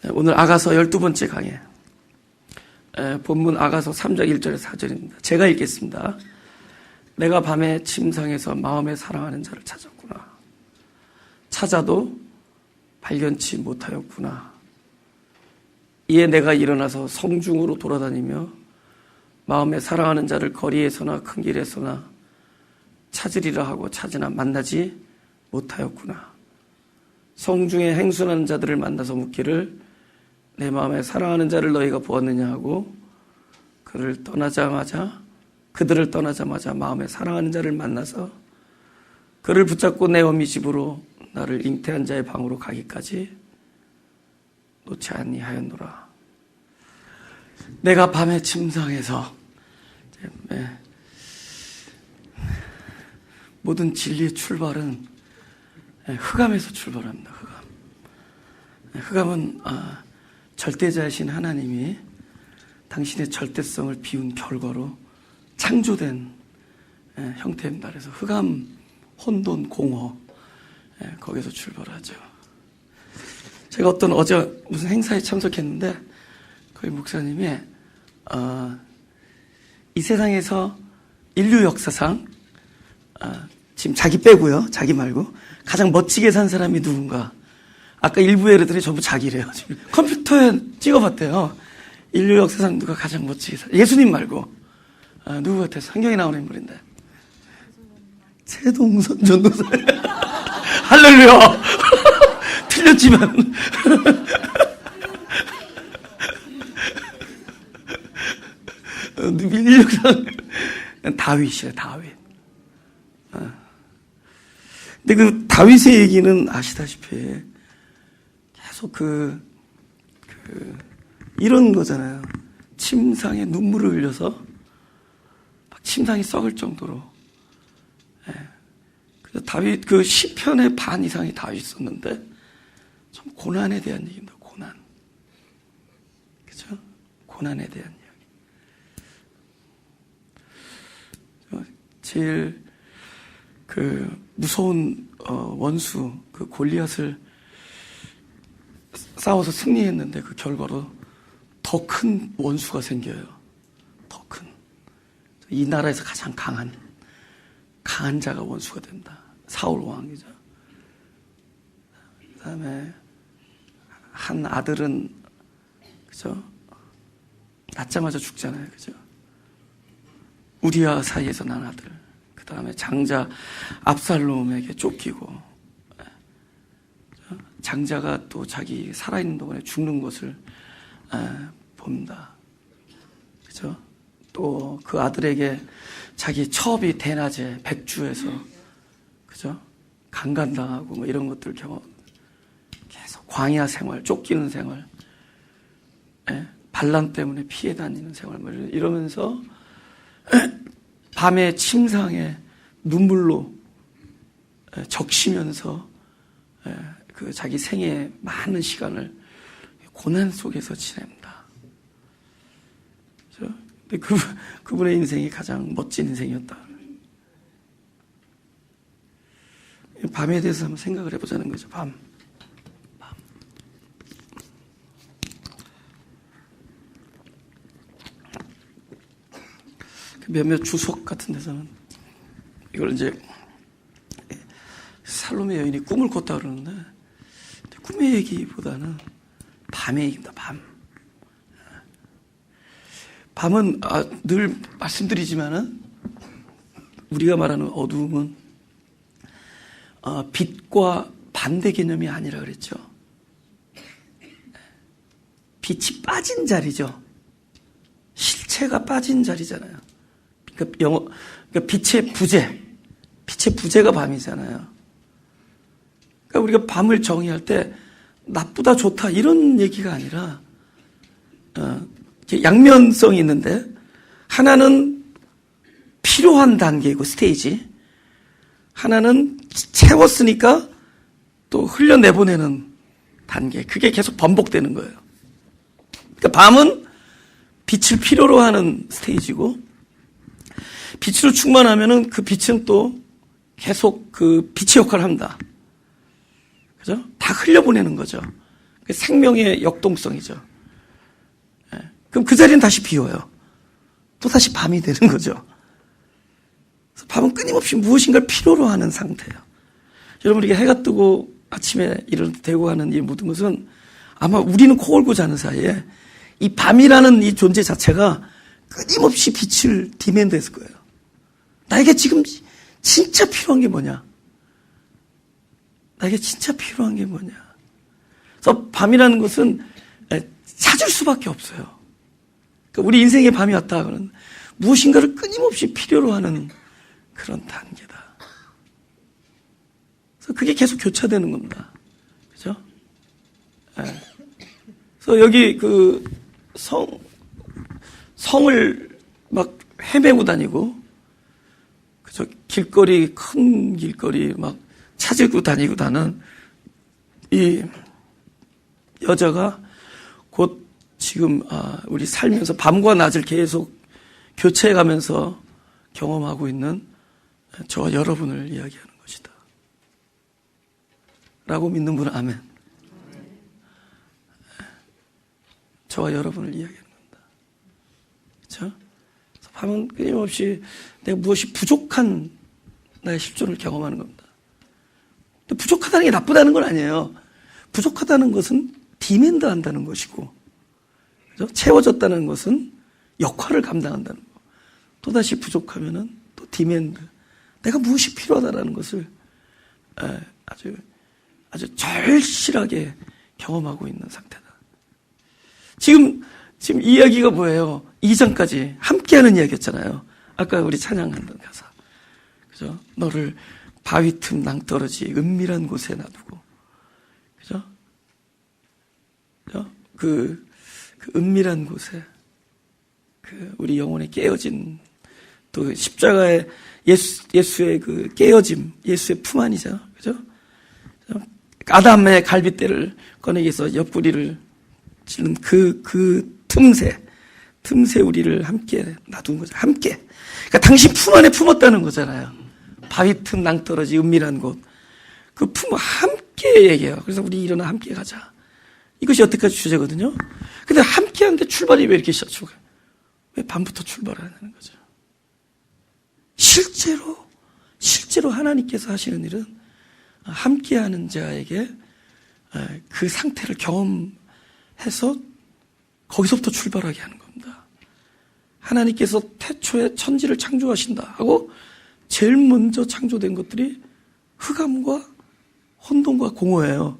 오늘 아가서 12번째 강해. 본문 아가서 3장 1절에서 4절입니다. 제가 읽겠습니다. 내가 밤에 침상에서 마음에 사랑하는 자를 찾았구나. 찾아도 발견치 못하였구나. 이에 내가 일어나서 성중으로 돌아다니며 마음에 사랑하는 자를 거리에서나 큰 길에서나 찾으리라 하고 찾으나 만나지 못하였구나. 성중에 행순하는 자들을 만나서 묻기를 내 마음에 사랑하는 자를 너희가 보았느냐 하고 그들을 떠나자마자 마음에 사랑하는 자를 만나서 그를 붙잡고 내 어미 집으로 나를 잉태한 자의 방으로 가기까지 놓지 아니하였노라. 내가 밤에 침상에서 모든 진리의 출발은 흑암에서 출발합니다. 흑암은 절대자이신 하나님이 당신의 절대성을 비운 결과로 창조된 형태입니다. 그래서 흑암, 혼돈, 공허 거기서 출발하죠. 제가 어제 무슨 행사에 참석했는데 거기 목사님이 이 세상에서 인류 역사상 지금 자기 빼고요, 자기 말고 가장 멋지게 산 사람이 누군가? 아까 일부에 그랬더니 전부 자기래요. 지금 컴퓨터에 찍어봤대요. 인류 역사상 누가 가장 멋지게 산? 예수님 말고 누구 같아요? 성경에 나오는 인물인데 최동선 전도사. 할렐루야. 틀렸지만 인류 역사상 다윗이에요. 다윗. 근데 그 다윗의 얘기는 아시다시피 계속 이런 거잖아요. 침상에 눈물을 흘려서 막 침상이 썩을 정도로. 그래서 다윗 그 시편의 반 이상이 다윗 썼는데 좀 고난에 대한 얘기입니다. 고난. 그죠? 고난에 대한 이야기. 제일 무서운 원수 그 골리앗을 싸워서 승리했는데 그 결과로 더 큰 원수가 생겨요. 더 큰. 이 나라에서 가장 강한 자가 원수가 된다. 사울 왕이죠. 그다음에 한 아들은 그죠? 낳자마자 죽잖아요. 그죠? 우리아 사이에서 난 아들. 그 다음에 장자 압살롬에게 쫓기고, 장자가 또 자기 살아있는 동안에 죽는 것을 봅니다. 그죠? 또 그 아들에게 자기 처업이 대낮에 백주에서, 그죠? 강간당하고 뭐 이런 것들 경험, 계속 광야 생활, 쫓기는 생활, 반란 때문에 피해 다니는 생활, 뭐 이러면서 밤에 침상에 눈물로 적시면서 그 자기 생애의 많은 시간을 고난 속에서 지냅니다. 근데 그분의 인생이 가장 멋진 인생이었다. 밤에 대해서 한번 생각을 해보자는 거죠. 밤. 몇몇 주석 같은 데서는 이걸 이제 살로메 여인이 꿈을 꿨다 그러는데 꿈의 얘기보다는 밤의 얘기입니다. 밤은 늘 말씀드리지만은 우리가 말하는 어두움은 빛과 반대 개념이 아니라 그랬죠. 빛이 빠진 자리죠. 실체가 빠진 자리잖아요. 그러니까 빛의 부재가 밤이잖아요. 그러니까 우리가 밤을 정의할 때 나쁘다 좋다 이런 얘기가 아니라 양면성이 있는데 하나는 필요한 단계이고 스테이지, 하나는 채웠으니까 또 흘려내보내는 단계, 그게 계속 반복되는 거예요. 그러니까 밤은 빛을 필요로 하는 스테이지고 빛으로 충만하면은 그 빛은 또 계속 그 빛의 역할을 합니다. 그죠? 다 흘려보내는 거죠. 생명의 역동성이죠. 그럼 그 자리는 다시 비워요. 또 다시 밤이 되는 거죠. 그래서 밤은 끊임없이 무엇인가를 필요로 하는 상태예요. 여러분, 이게 해가 뜨고 아침에 일어나고 하는 이 모든 것은 아마 우리는 코 골고 자는 사이에 이 밤이라는 이 존재 자체가 끊임없이 빛을 디맨드했을 거예요. 나에게 지금 진짜 필요한 게 뭐냐? 나에게 진짜 필요한 게 뭐냐? 그래서 밤이라는 것은 찾을 수밖에 없어요. 그러니까 우리 인생에 밤이 왔다 그러면 무엇인가를 끊임없이 필요로 하는 그런 단계다. 그래서 그게 계속 교차되는 겁니다. 그죠? 그래서 여기 그 성을 막 헤매고 다니고, 그죠? 길거리, 큰 길거리 막 찾고 다니고 다는 이 여자가 곧 지금 우리 살면서 밤과 낮을 계속 교체해 가면서 경험하고 있는 저와 여러분을 이야기하는 것이다. 라고 믿는 분은 아멘. 저와 여러분을 이야기하는 겁니다. 그렇죠? 밤은 끊임없이 내가 무엇이 부족한 나의 실존을 경험하는 겁니다. 또 부족하다는 게 나쁘다는 건 아니에요. 부족하다는 것은 디맨드 한다는 것이고, 그렇죠? 채워졌다는 것은 역할을 감당한다는 거. 또다시 부족하면은 또 디맨드. 내가 무엇이 필요하다라는 것을 아주 절실하게 경험하고 있는 상태다. 지금 이야기가 뭐예요? 이전까지 함께하는 이야기였잖아요. 아까 우리 찬양한던 가사. 그죠? 너를 바위 틈 낭떠러지 은밀한 곳에 놔두고. 그죠? 그 은밀한 곳에 우리 영혼이 깨어진 또 십자가의 예수의 그 깨어짐, 예수의 품 안이죠. 그죠? 아담의 갈빗대를 꺼내기 위해서 옆구리를 찌른 그 틈새 우리를 함께 놔둔 거죠. 함께. 그러니까 당신 품 안에 품었다는 거잖아요. 바위 틈 낭떠러지 은밀한 곳. 그 품 함께 얘기해요. 그래서 우리 일어나 함께 가자. 이것이 여태까지 주제거든요. 근데 함께 하는데 출발이 왜 이렇게 시작해요? 왜 밤부터 출발하는 거죠? 실제로 하나님께서 하시는 일은 함께하는 자에게 그 상태를 경험해서 거기서부터 출발하게 하는 겁니다. 하나님께서 태초에 천지를 창조하신다 하고 제일 먼저 창조된 것들이 흑암과 혼돈과 공허예요.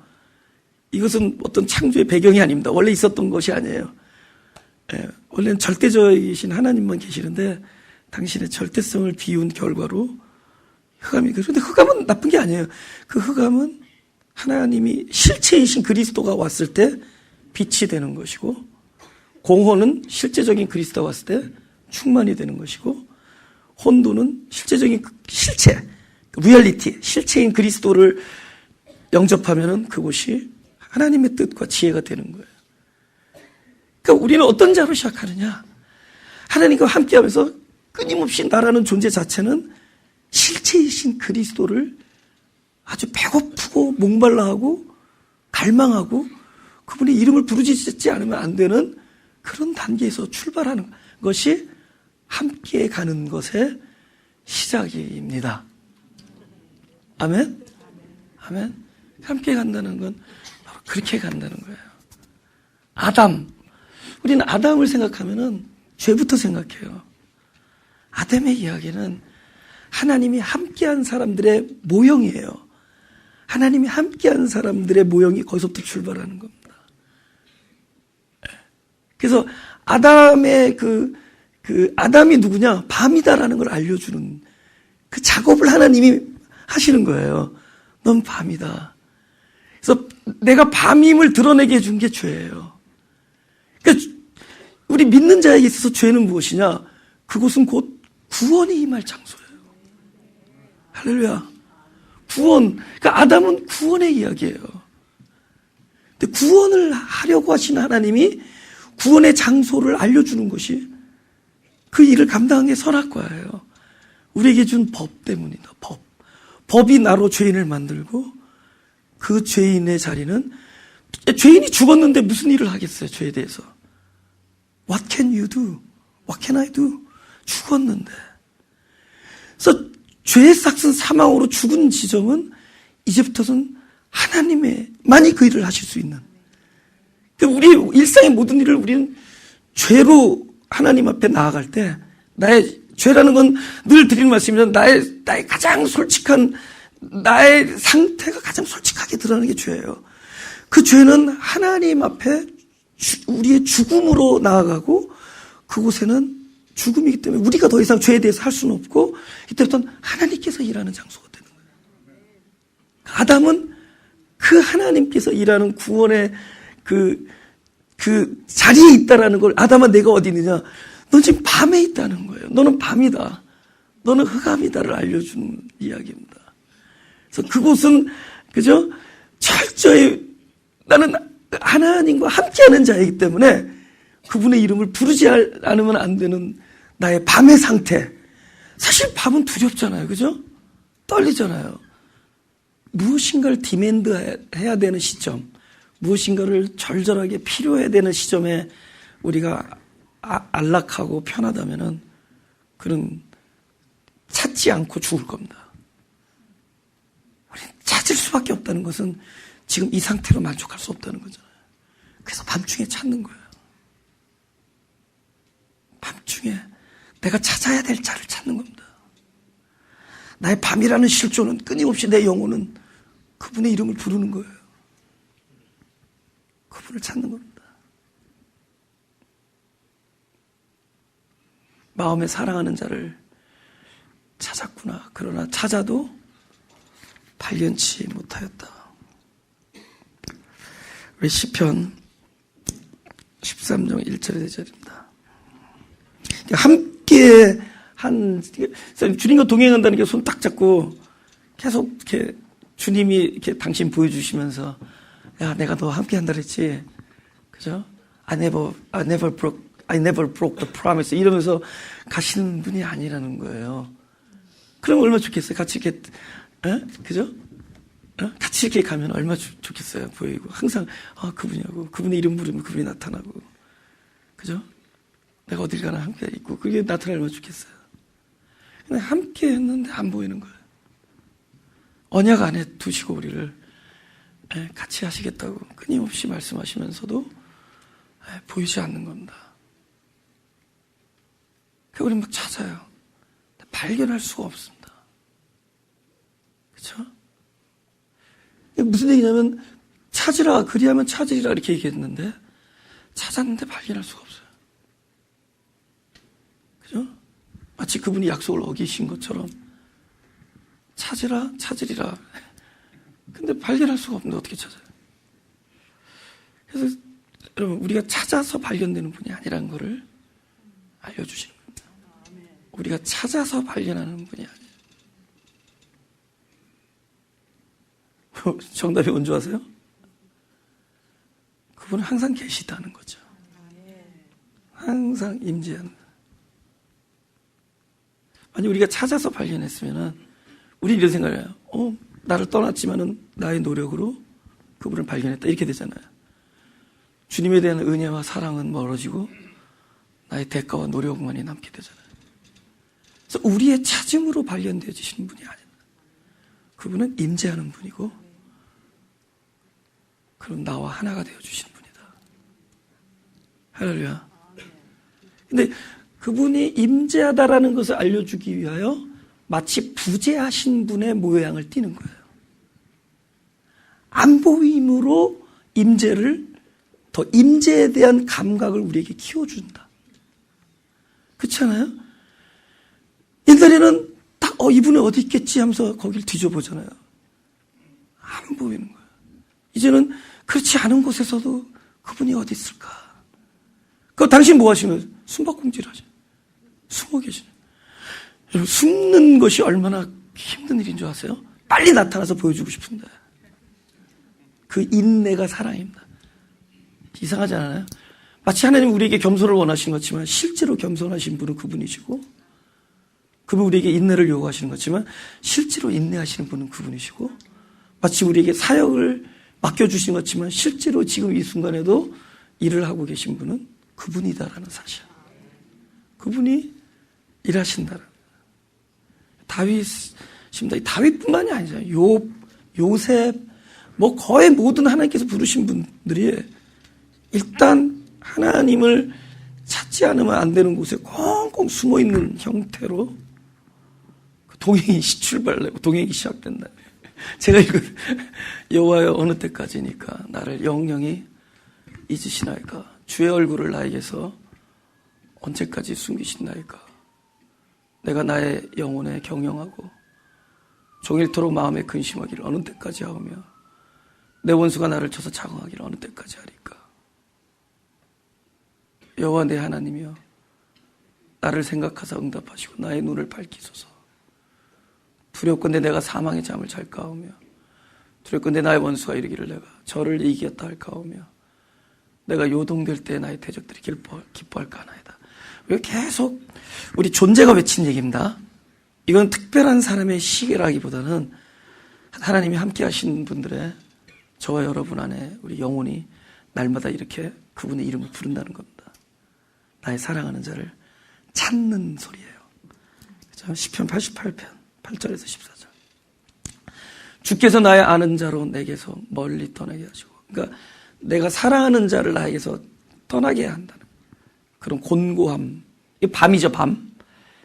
이것은 어떤 창조의 배경이 아닙니다. 원래 있었던 것이 아니에요. 원래는 절대적이신 하나님만 계시는데 당신의 절대성을 비운 결과로 흑암이, 그런데 흑암은 나쁜 게 아니에요. 그 흑암은 하나님이 실체이신 그리스도가 왔을 때 빛이 되는 것이고, 공허는 실제적인 그리스도가 왔을 때 충만이 되는 것이고, 혼돈은 실제적인 실체, 리얼리티, 실체인 그리스도를 영접하면은 그곳이 하나님의 뜻과 지혜가 되는 거예요. 그러니까 우리는 어떤 자로 시작하느냐? 하나님과 함께하면서 끊임없이 나라는 존재 자체는 실체이신 그리스도를 아주 배고프고 목말라하고 갈망하고 그분의 이름을 부르짖지 않으면 안 되는 그런 단계에서 출발하는 것이 함께 가는 것의 시작입니다. 아멘? 아멘? 함께 간다는 건 바로 그렇게 간다는 거예요. 우리는 아담을 생각하면은 죄부터 생각해요. 아담의 이야기는 하나님이 함께한 사람들의 모형이에요. 하나님이 함께한 사람들의 모형이 거기서부터 출발하는 겁니다. 그래서 아담의 아담이 누구냐? 밤이다라는 걸 알려주는 그 작업을 하나님이 하시는 거예요. 넌 밤이다. 그래서 내가 밤임을 드러내게 해준 게 죄예요. 그러니까 우리 믿는 자에게 있어서 죄는 무엇이냐? 그곳은 곧 구원이 임할 장소예요. 할렐루야. 구원. 그러니까 아담은 구원의 이야기예요. 근데 구원을 하려고 하신 하나님이 구원의 장소를 알려주는 것이 그 일을 감당한 게 선악과예요. 우리에게 준 법 때문이다. 법이 나로 죄인을 만들고 그 죄인의 자리는 죄인이 죽었는데 무슨 일을 하겠어요, 죄에 대해서? What can you do? What can I do? 죽었는데. 그래서 죄의 삭은 사망으로 죽은 지점은 이제부터는 하나님만이 그 일을 하실 수 있는. 우리 일상의 모든 일을 우리는 죄로 하나님 앞에 나아갈 때, 나의 죄라는 건 늘 드리는 말씀이지만 나의 가장 솔직한, 나의 상태가 가장 솔직하게 드러나는 게 죄예요. 그 죄는 하나님 앞에 우리의 죽음으로 나아가고, 그곳에는 죽음이기 때문에 우리가 더 이상 죄에 대해서 할 수는 없고, 이때부터는 하나님께서 일하는 장소가 되는 거예요. 아담은 그 하나님께서 일하는 구원의 그 자리에 있다라는 걸, 아담아 내가 어디 있느냐? 넌 지금 밤에 있다는 거예요. 너는 밤이다. 너는 흑암이다를 알려주는 이야기입니다. 그래서 그곳은, 그죠? 철저히 나는 하나님과 함께하는 자이기 때문에 그분의 이름을 부르지 않으면 안 되는 나의 밤의 상태. 사실 밤은 두렵잖아요. 그죠? 떨리잖아요. 무엇인가를 디맨드 해야 되는 시점, 무엇인가를 절절하게 필요해야 되는 시점에 우리가 안락하고 편하다면은 그는 찾지 않고 죽을 겁니다. 우리는 찾을 수밖에 없다는 것은 지금 이 상태로 만족할 수 없다는 거잖아요. 그래서 밤중에 찾는 거예요. 밤중에 내가 찾아야 될 자를 찾는 겁니다. 나의 밤이라는 실존은 끊임없이 내 영혼은 그분의 이름을 부르는 거예요. 그분을 찾는 겁니다. 마음에 사랑하는 자를 찾았구나. 그러나 찾아도 발견치 못하였다. 우리 시편 13장 1절에 2절입니다. 함께 주님과 동행한다는 게 손 딱 잡고 계속 이렇게 주님이 이렇게 당신 보여주시면서, 야, 내가 너 함께 한다 그랬지. 그죠? I never broke the promise. 이러면서 가시는 분이 아니라는 거예요. 그럼 얼마나 좋겠어요? 같이 이렇게, 그죠? 같이 이렇게 가면 얼마나 좋겠어요? 보이고. 항상, 그분이라고. 그분의 이름 부르면 그분이 나타나고. 그죠? 내가 어딜 가나 함께 있고. 그게 나타나면 얼마나 좋겠어요? 근데 함께 했는데 안 보이는 거예요. 언약 안에 두시고 우리를 같이 하시겠다고 끊임없이 말씀하시면서도 보이지 않는 겁니다. 그래서 우리 막 찾아요. 발견할 수가 없습니다. 그렇죠? 무슨 얘기냐면 찾으라, 그리하면 찾으리라 이렇게 얘기했는데 찾았는데 발견할 수가 없어요. 그죠? 마치 그분이 약속을 어기신 것처럼 찾으라, 찾으리라. 근데 발견할 수가 없는데 어떻게 찾아요? 그래서 여러분, 우리가 찾아서 발견되는 분이 아니라는 것을 알려주시는 겁니다. 우리가 찾아서 발견하는 분이 아니에요. 정답이 뭔지 아세요? 그분은 항상 계시다는 거죠. 항상 임재하는. 만약 우리가 찾아서 발견했으면은 우리 이런 생각을 해요. 나를 떠났지만은 나의 노력으로 그분을 발견했다. 이렇게 되잖아요. 주님에 대한 은혜와 사랑은 멀어지고 나의 대가와 노력만이 남게 되잖아요. 그래서 우리의 찾음으로 발견되어지시는 분이 아니에요. 그분은 임재하는 분이고, 그럼 나와 하나가 되어주시는 분이다. 할렐루야. 근데 그분이 임재하다라는 것을 알려주기 위하여 마치 부재하신 분의 모양을 띠는 거예요. 안 보임으로 더 임재에 대한 감각을 우리에게 키워준다. 그렇지 않아요? 옛날에는 딱 이분이 어디 있겠지 하면서 거길 뒤져보잖아요. 안 보이는 거예요. 이제는 그렇지 않은 곳에서도 그분이 어디 있을까? 그럼 당신 뭐 하시면 숨바꼭질 하죠. 숨어 계시죠. 여러분, 숨는 것이 얼마나 힘든 일인 줄 아세요? 빨리 나타나서 보여주고 싶은데. 그 인내가 사랑입니다. 이상하지 않아요? 마치 하나님 우리에게 겸손을 원하시는 것지만 실제로 겸손하신 분은 그분이시고, 그분 우리에게 인내를 요구하시는 것지만 실제로 인내하시는 분은 그분이시고, 마치 우리에게 사역을 맡겨주신 것 같지만 실제로 지금 이 순간에도 일을 하고 계신 분은 그분이다라는 사실. 그분이 일하신다라는. 다윗입니다. 다윗뿐만이 아니잖아요. 요셉, 뭐 거의 모든 하나님께서 부르신 분들이 일단 하나님을 찾지 않으면 안 되는 곳에 꽁꽁 숨어 있는 형태로 동행이 출발하고 동행이 시작된다. 제가 이거 여호와여 어느 때까지니까 나를 영영히 잊으시나이까? 주의 얼굴을 나에게서 언제까지 숨기신나이까? 내가 나의 영혼에 경영하고 종일토록 마음에 근심하기를 어느 때까지 하오며 내 원수가 나를 쳐서 자긍하기를 어느 때까지 하리까? 여호와 내 하나님이여, 나를 생각하사 응답하시고 나의 눈을 밝히소서. 두렵건대 내가 사망의 잠을 잘까오며 두렵건대 나의 원수가 이르기를 내가 저를 이기겠다 할까오며 내가 요동될 때 나의 대적들이 기뻐할까나이다. 계속 우리 존재가 외친 얘기입니다. 이건 특별한 사람의 시계라기보다는 하나님이 함께 하신 분들의 저와 여러분 안에 우리 영혼이 날마다 이렇게 그분의 이름을 부른다는 겁니다. 나의 사랑하는 자를 찾는 소리예요. 그렇죠? 시편 88편 8절에서 14절. 주께서 나의 아는 자로 내게서 멀리 떠나게 하시고, 그러니까 내가 사랑하는 자를 나에게서 떠나게 한다는 그런 곤고함. 이 밤이죠, 밤.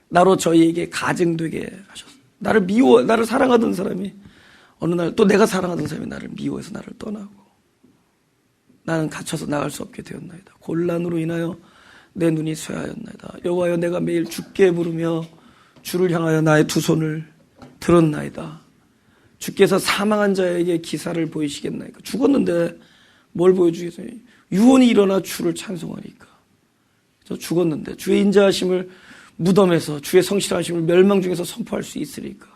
나로 저희에게 가증되게 하셨어요. 나를 사랑하던 사람이 어느 날 또 내가 사랑하던 사람이 나를 미워해서 나를 떠나고 나는 갇혀서 나갈 수 없게 되었나이다. 곤란으로 인하여 내 눈이 쇠하였나이다. 여호와여, 내가 매일 주께 부르며 주를 향하여 나의 두 손을 들었나이다. 주께서 사망한 자에게 기사를 보이시겠나이까? 죽었는데 뭘 보여주겠어요? 유언이 일어나 주를 찬송하니까. 저 죽었는데 주의 인자하심을 무덤에서, 주의 성실하심을 멸망 중에서 선포할 수 있으리까?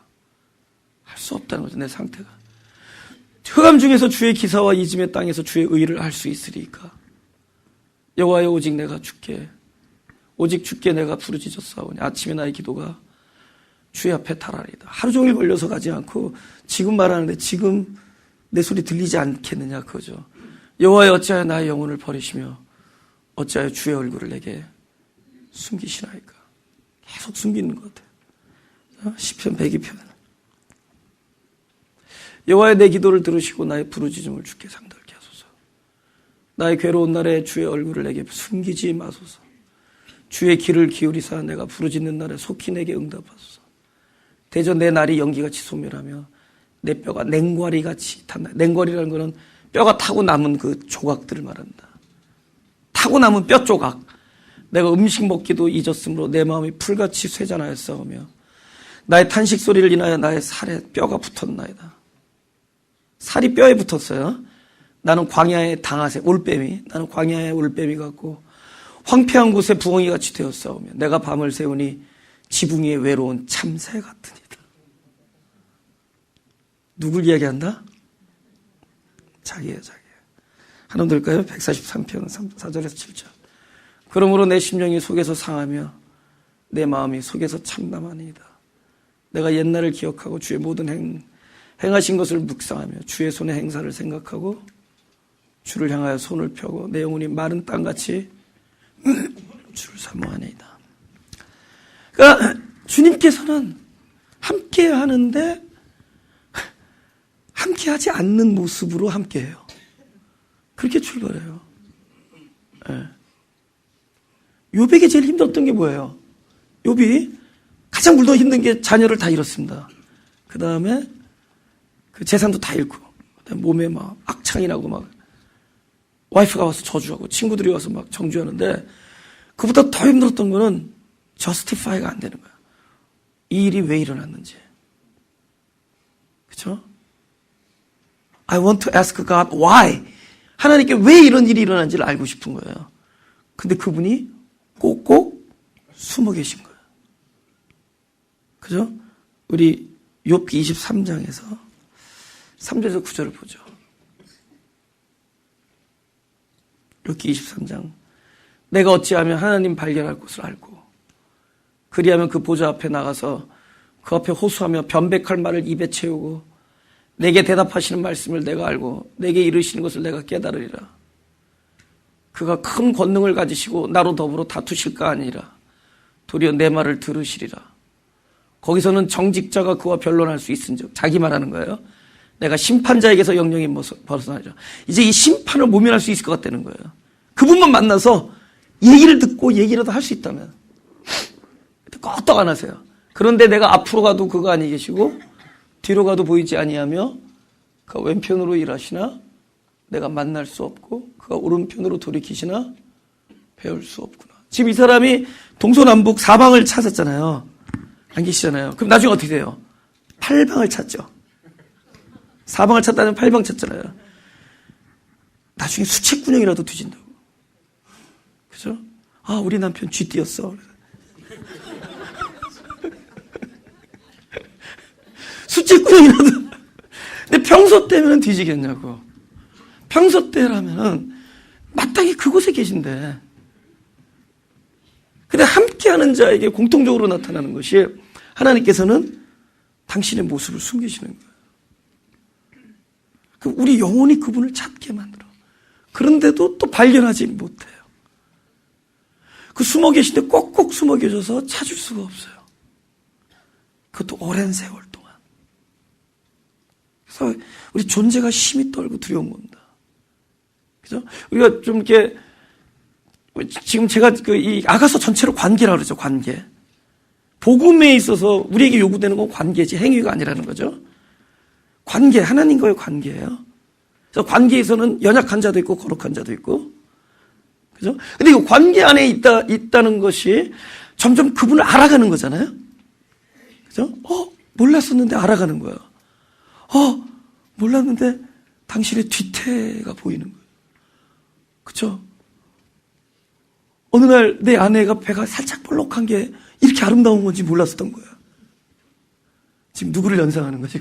할 수 없다는 거죠, 내 상태가. 흑암 중에서 주의 기사와 이짐의 땅에서 주의 의를 할 수 있으리까? 여호와여, 오직 주께 내가 부르짖었사오니 아침에 나의 기도가 주의 앞에 달하리이다. 하루 종일 걸려서 가지 않고 지금 말하는데 지금 내 소리 들리지 않겠느냐 그거죠. 여호와여, 어찌하여 나의 영혼을 버리시며 어찌하여 주의 얼굴을 내게 숨기시나이까? 계속 숨기는 것 같아요. 시편 102편. 여호와여, 내 기도를 들으시고 나의 부르짖음을 주께 상달케 하소서. 나의 괴로운 날에 주의 얼굴을 내게 숨기지 마소서. 주의 귀를 기울이사 내가 부르짖는 날에 속히 내게 응답하소서. 대저 내 날이 연기같이 소멸하며 내 뼈가 냉과리같이 탔나이다. 냉과리라는 것은 뼈가 타고 남은 그 조각들을 말한다. 타고 남은 뼈 조각. 내가 음식 먹기도 잊었으므로 내 마음이 풀같이 쇠잔하였사오며 나의 탄식 소리를 인하여 나의 살에 뼈가 붙었나이다. 살이 뼈에 붙었어요. 나는 광야의 당아새, 올빼미. 나는 광야의 올빼미 같고 황폐한 곳에 부엉이같이 되었사오며 내가 밤을 새우니 지붕 위에 외로운 참새 같으니라. 누굴 이야기한다? 자기예요, 자기. 하나 들까요? 143편 4절에서 7절. 그러므로 내 심령이 속에서 상하며 내 마음이 속에서 참담하니이다. 내가 옛날을 기억하고 주의 모든 행하신 것을 묵상하며 주의 손의 행사를 생각하고 주를 향하여 손을 펴고 내 영혼이 마른 땅같이 주를 사모하니이다. 그러니까 주님께서는 함께 하는데 함께 하지 않는 모습으로 함께 해요. 그렇게 출발해요. 네. 욥에게 제일 힘들었던 게 뭐예요? 욥이 가장 물더 힘든 게 자녀를 다 잃었습니다. 그 다음에 그 재산도 다 잃고, 그다음에 몸에 막 악창이 나고 막 와이프가 와서 저주하고 친구들이 와서 막 정죄하는데 그보다 더 힘들었던 거는 저스티파이가 안 되는 거야. 이 일이 왜 일어났는지. 그렇죠? I want to ask God why. 하나님께 왜 이런 일이 일어난지를 알고 싶은 거예요. 근데 그분이 꼭꼭 숨어 계신 거예요. 그죠? 우리 욥기 23장에서 3절에서 9절을 보죠. 욥기 23장. 내가 어찌하면 하나님 발견할 곳을 알고 그리하면 그 보좌 앞에 나가서 그 앞에 호소하며 변백할 말을 입에 채우고 내게 대답하시는 말씀을 내가 알고 내게 이르시는 것을 내가 깨달으리라. 그가 큰 권능을 가지시고 나로 더불어 다투실까 아니라 도리어 내 말을 들으시리라. 거기서는 정직자가 그와 변론할 수 있은즉, 자기 말하는 거예요. 내가 심판자에게서 영영이 벗어나리라. 이제 이 심판을 모면할 수 있을 것 같다는 거예요. 그분만 만나서 얘기를 듣고 얘기라도 할 수 있다면 껐떡 안 하세요. 그런데 내가 앞으로 가도 그가 아니 계시고 뒤로 가도 보이지 아니하며 그가 왼편으로 일하시나 내가 만날 수 없고 그가 오른편으로 돌이키시나 배울 수 없구나. 지금 이 사람이 동서남북 사방을 찾았잖아요. 안 계시잖아요. 그럼 나중에 어떻게 돼요? 팔방을 찾죠. 사방을 찾다는 팔방 찾잖아요. 나중에 수채꾼형이라도 뒤진다고. 그죠? 아, 우리 남편 쥐띠였어. 수채꾼형이라도. 근데 평소 때면 뒤지겠냐고. 평소 때라면은 마땅히 그곳에 계신데. 근데 함께하는 자에게 공통적으로 나타나는 것이 하나님께서는 당신의 모습을 숨기시는 거예요. 우리 영혼이 그분을 찾게 만들어. 그런데도 또 발견하지 못해요. 그 숨어 계신데 꼭꼭 숨어 계셔서 찾을 수가 없어요. 그것도 오랜 세월 동안. 그래서 우리 존재가 심히 떨고 두려운 겁니다. 그죠? 우리가 좀 이렇게 지금 제가 이 아가서 전체로 관계라고 그러죠. 관계. 복음에 있어서 우리에게 요구되는 건 관계지 행위가 아니라는 거죠. 관계, 하나님과의 관계예요. 그래서 관계에서는 연약한 자도 있고 거룩한 자도 있고, 그죠? 근데 이 관계 안에 있다는 것이 점점 그분을 알아가는 거잖아요. 그죠? 몰랐었는데 알아가는 거야. 몰랐는데 당신의 뒤태가 보이는 거예요. 그죠? 어느 날 내 아내가 배가 살짝 볼록한 게 이렇게 아름다운 건지 몰랐었던 거야. 지금 누구를 연상하는 거지?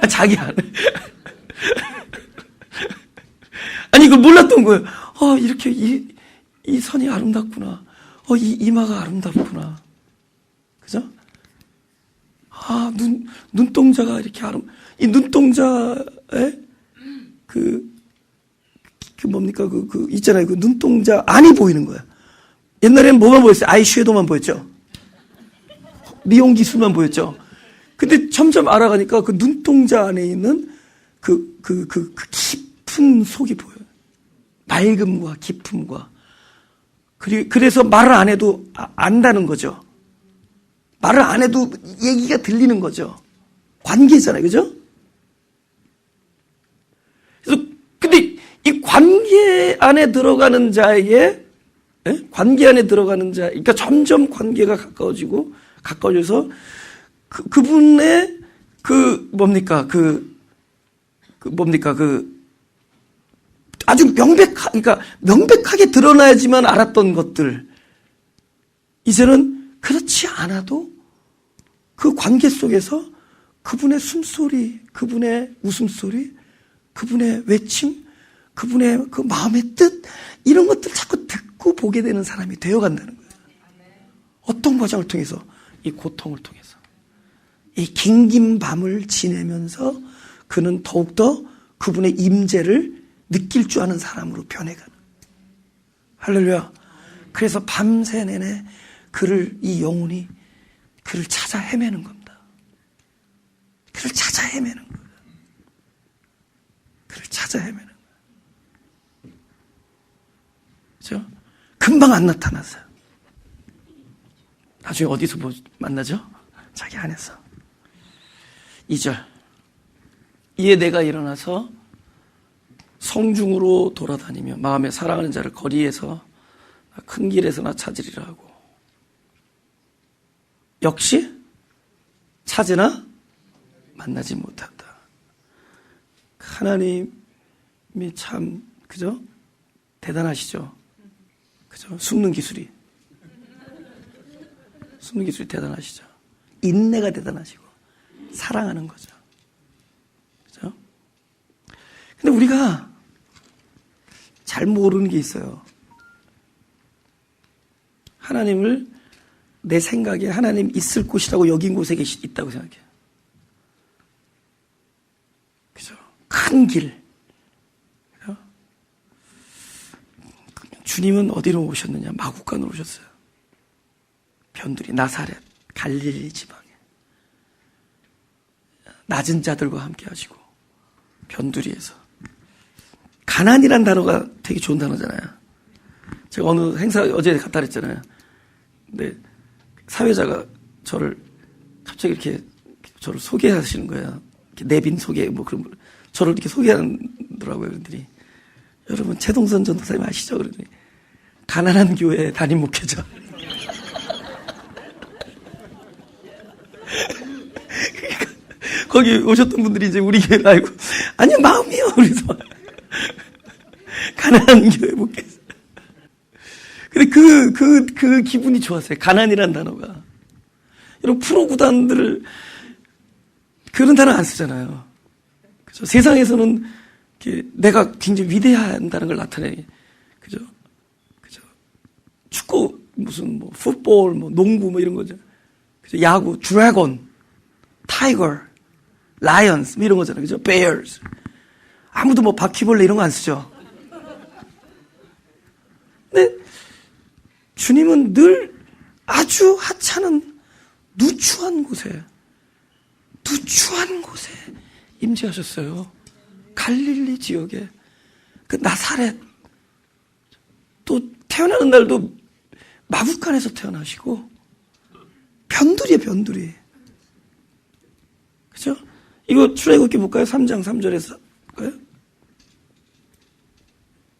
자기 아내. 아니, 이걸 몰랐던 거예요. 이렇게 이 선이 아름답구나. 이 이마가 아름답구나. 그죠? 눈동자가 이렇게 이 눈동자에 뭡니까? 있잖아요. 그 눈동자 안이 보이는 거야. 옛날에는 뭐만 보였어요? 아이 섀도우만 보였죠? 미용 기술만 보였죠? 근데 점점 알아가니까 그 눈동자 안에 있는 그 깊은 속이 보여요. 맑음과 깊음과. 그래서 말을 안 해도 안다는 거죠. 말을 안 해도 얘기가 들리는 거죠. 관계잖아요. 그죠? 그래서, 근데 이 관계 안에 들어가는 자에게, 관계 안에 들어가는 자, 그러니까 점점 관계가 가까워져서 그분의 아주 명백하게 드러나야지만 알았던 것들, 이제는 그렇지 않아도 그 관계 속에서 그분의 숨소리, 그분의 웃음소리, 그분의 외침, 그분의 그 마음의 뜻, 이런 것들 자꾸 듣고 보게 되는 사람이 되어간다는 거예요. 어떤 과정을 통해서? 이 고통을 통해서. 이 긴긴 밤을 지내면서 그는 더욱더 그분의 임재를 느낄 줄 아는 사람으로 변해가는. 할렐루야. 그래서 밤새 내내 이 영혼이 그를 찾아 헤매는 겁니다. 그를 찾아 헤매는 거예요. 그를 찾아 헤매는 거예요. 그죠? 금방 안 나타났어요. 나중에 어디서 만나죠? 자기 안에서. 2절. 이에 내가 일어나서 성중으로 돌아다니며 마음에 사랑하는 자를 거리에서 큰 길에서나 찾으리라 하고, 역시 찾으나 만나지 못한다. 하나님이 참, 그죠? 대단하시죠? 그죠? 숨는 기술이 대단하시죠? 인내가 대단하시고 사랑하는 거죠. 그죠? 근데 우리가 잘 모르는 게 있어요. 하나님을 내 생각에 하나님 있을 곳이라고 여긴 곳에 있다고 생각해요. 큰 길. 주님은 어디로 오셨느냐? 마국간으로 오셨어요. 변두리, 나사렛, 갈릴리 지방에 낮은 자들과 함께 하시고 변두리에서. 가난이란 단어가 되게 좋은 단어잖아요. 제가 어느 행사 어제 갔다 그랬잖아요. 근데 사회자가 저를 갑자기 이렇게 저를 소개하시는 거예요. 이렇게 내빈 소개 뭐 그런 걸 저를 이렇게 소개하더라고요. 그러더니 여러분 최동선 전도사님 아시죠? 그러더니 가난한 교회 담임 목회자. 거기 오셨던 분들이 이제 우리 교회를 알고 아니요 마음이요. 그래서 가난한 교회 목회자. 근데 그 기분이 좋았어요. 가난이란 단어가. 여러분 프로 구단들을 그런 단어 안 쓰잖아요. 그죠? 세상에서는 내가 굉장히 위대한다는 걸 나타내. 그죠? 그죠? 축구 무슨 뭐 풋볼 뭐 농구 뭐 이런 거죠. 그죠? 야구 드래곤, 타이거, 라이언스 뭐 이런 거잖아요. 그죠? 베어스. 아무도 뭐 바퀴벌레 이런 거 안 쓰죠. 근데 주님은 늘 아주 하찮은 누추한 곳에 임재하셨어요. 갈릴리 지역에 그 나사렛 또 태어나는 날도 마국간에서 태어나시고 변두리에 변두리. 그죠? 이거 출애굽기 볼까요? 3장 3절에서 볼까요?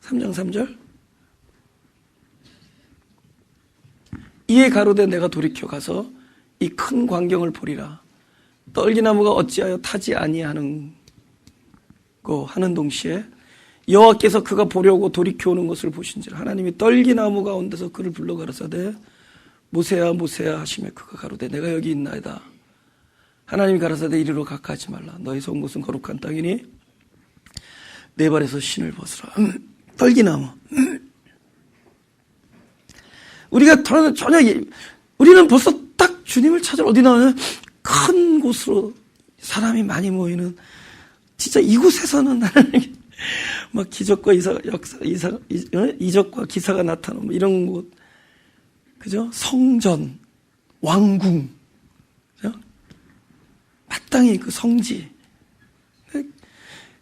3장 3절. 이에 가로되 내가 돌이켜 가서 이 큰 광경을 보리라. 떨기나무가 어찌하여 타지 아니하는 거 하는 동시에 여호와께서 그가 보려고 돌이켜 오는 것을 보신지라. 하나님이 떨기나무 가운데서 그를 불러 가라사대 모세야 모세야 하시며 그가 가로되 내가 여기 있나이다. 하나님이 가라사대 이리로 가까이하지 말라. 너희 선 곳은 거룩한 땅이니 내 발에서 신을 벗으라. 떨기나무. 우리가 전혀 우리는 벌써 딱 주님을 찾으러 어디 나오냐? 큰 곳으로 사람이 많이 모이는 진짜 이곳에서는 하나님 막 기적과 이적과 기사가 나타나는 뭐 이런 곳, 그죠? 성전, 왕궁, 그죠? 마땅히 그 성지.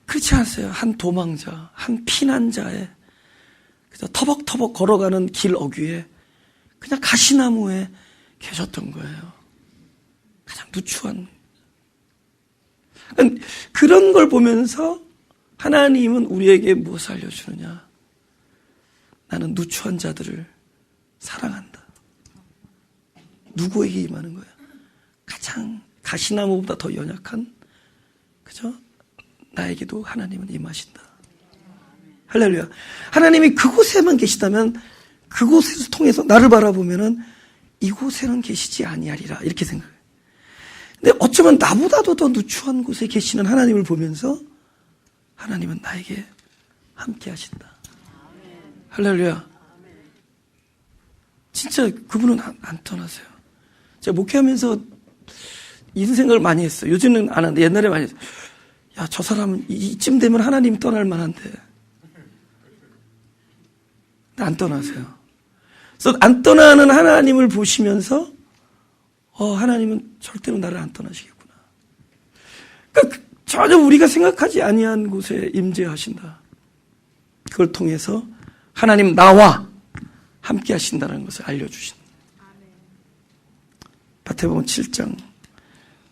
그렇지 않았어요. 한 도망자, 한 피난자의 그죠? 터벅터벅 걸어가는 길 어귀에 그냥 가시나무에 계셨던 거예요. 가장 누추한. 그런 걸 보면서 하나님은 우리에게 무엇을 알려주느냐? 나는 누추한 자들을 사랑한다. 누구에게 임하는 거야? 가장 가시나무보다 더 연약한, 그죠? 나에게도 하나님은 임하신다. 할렐루야. 하나님이 그곳에만 계시다면 그곳에서 통해서 나를 바라보면은 이곳에는 계시지 아니하리라 이렇게 생각해요. 근데 어쩌면 나보다도 더 누추한 곳에 계시는 하나님을 보면서 하나님은 나에게 함께 하신다. 할렐루야. 진짜 그분은 안 떠나세요. 제가 목회하면서 이런 생각을 많이 했어요. 요즘은 안 하는데 옛날에 많이 했어요. 야, 저 사람은 이쯤 되면 하나님 떠날 만한데. 안 떠나세요. 그래서 안 떠나는 하나님을 보시면서 하나님은 절대로 나를 안 떠나시겠구나. 그러니까 전혀 우리가 생각하지 아니한 곳에 임재하신다. 그걸 통해서 하나님 나와 함께 하신다는 것을 알려주신다. 마태복음 7장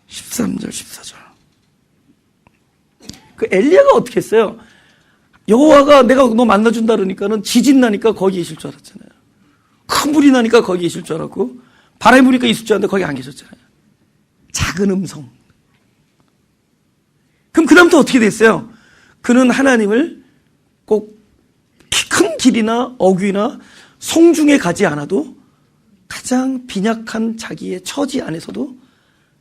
13절 14절. 그 엘리야가 어떻게 했어요? 여호와가 내가 너 만나준다 그러니까는 지진 나니까 거기 계실 줄 알았잖아요. 큰 불이 나니까 거기 계실 줄 알았고 바람이 부니까 있을 줄 알았는데 거기 안 계셨잖아요. 작은 음성. 그럼 그 다음부터 어떻게 됐어요? 그는 하나님을 꼭 큰 길이나 어귀나 성중에 가지 않아도 가장 빈약한 자기의 처지 안에서도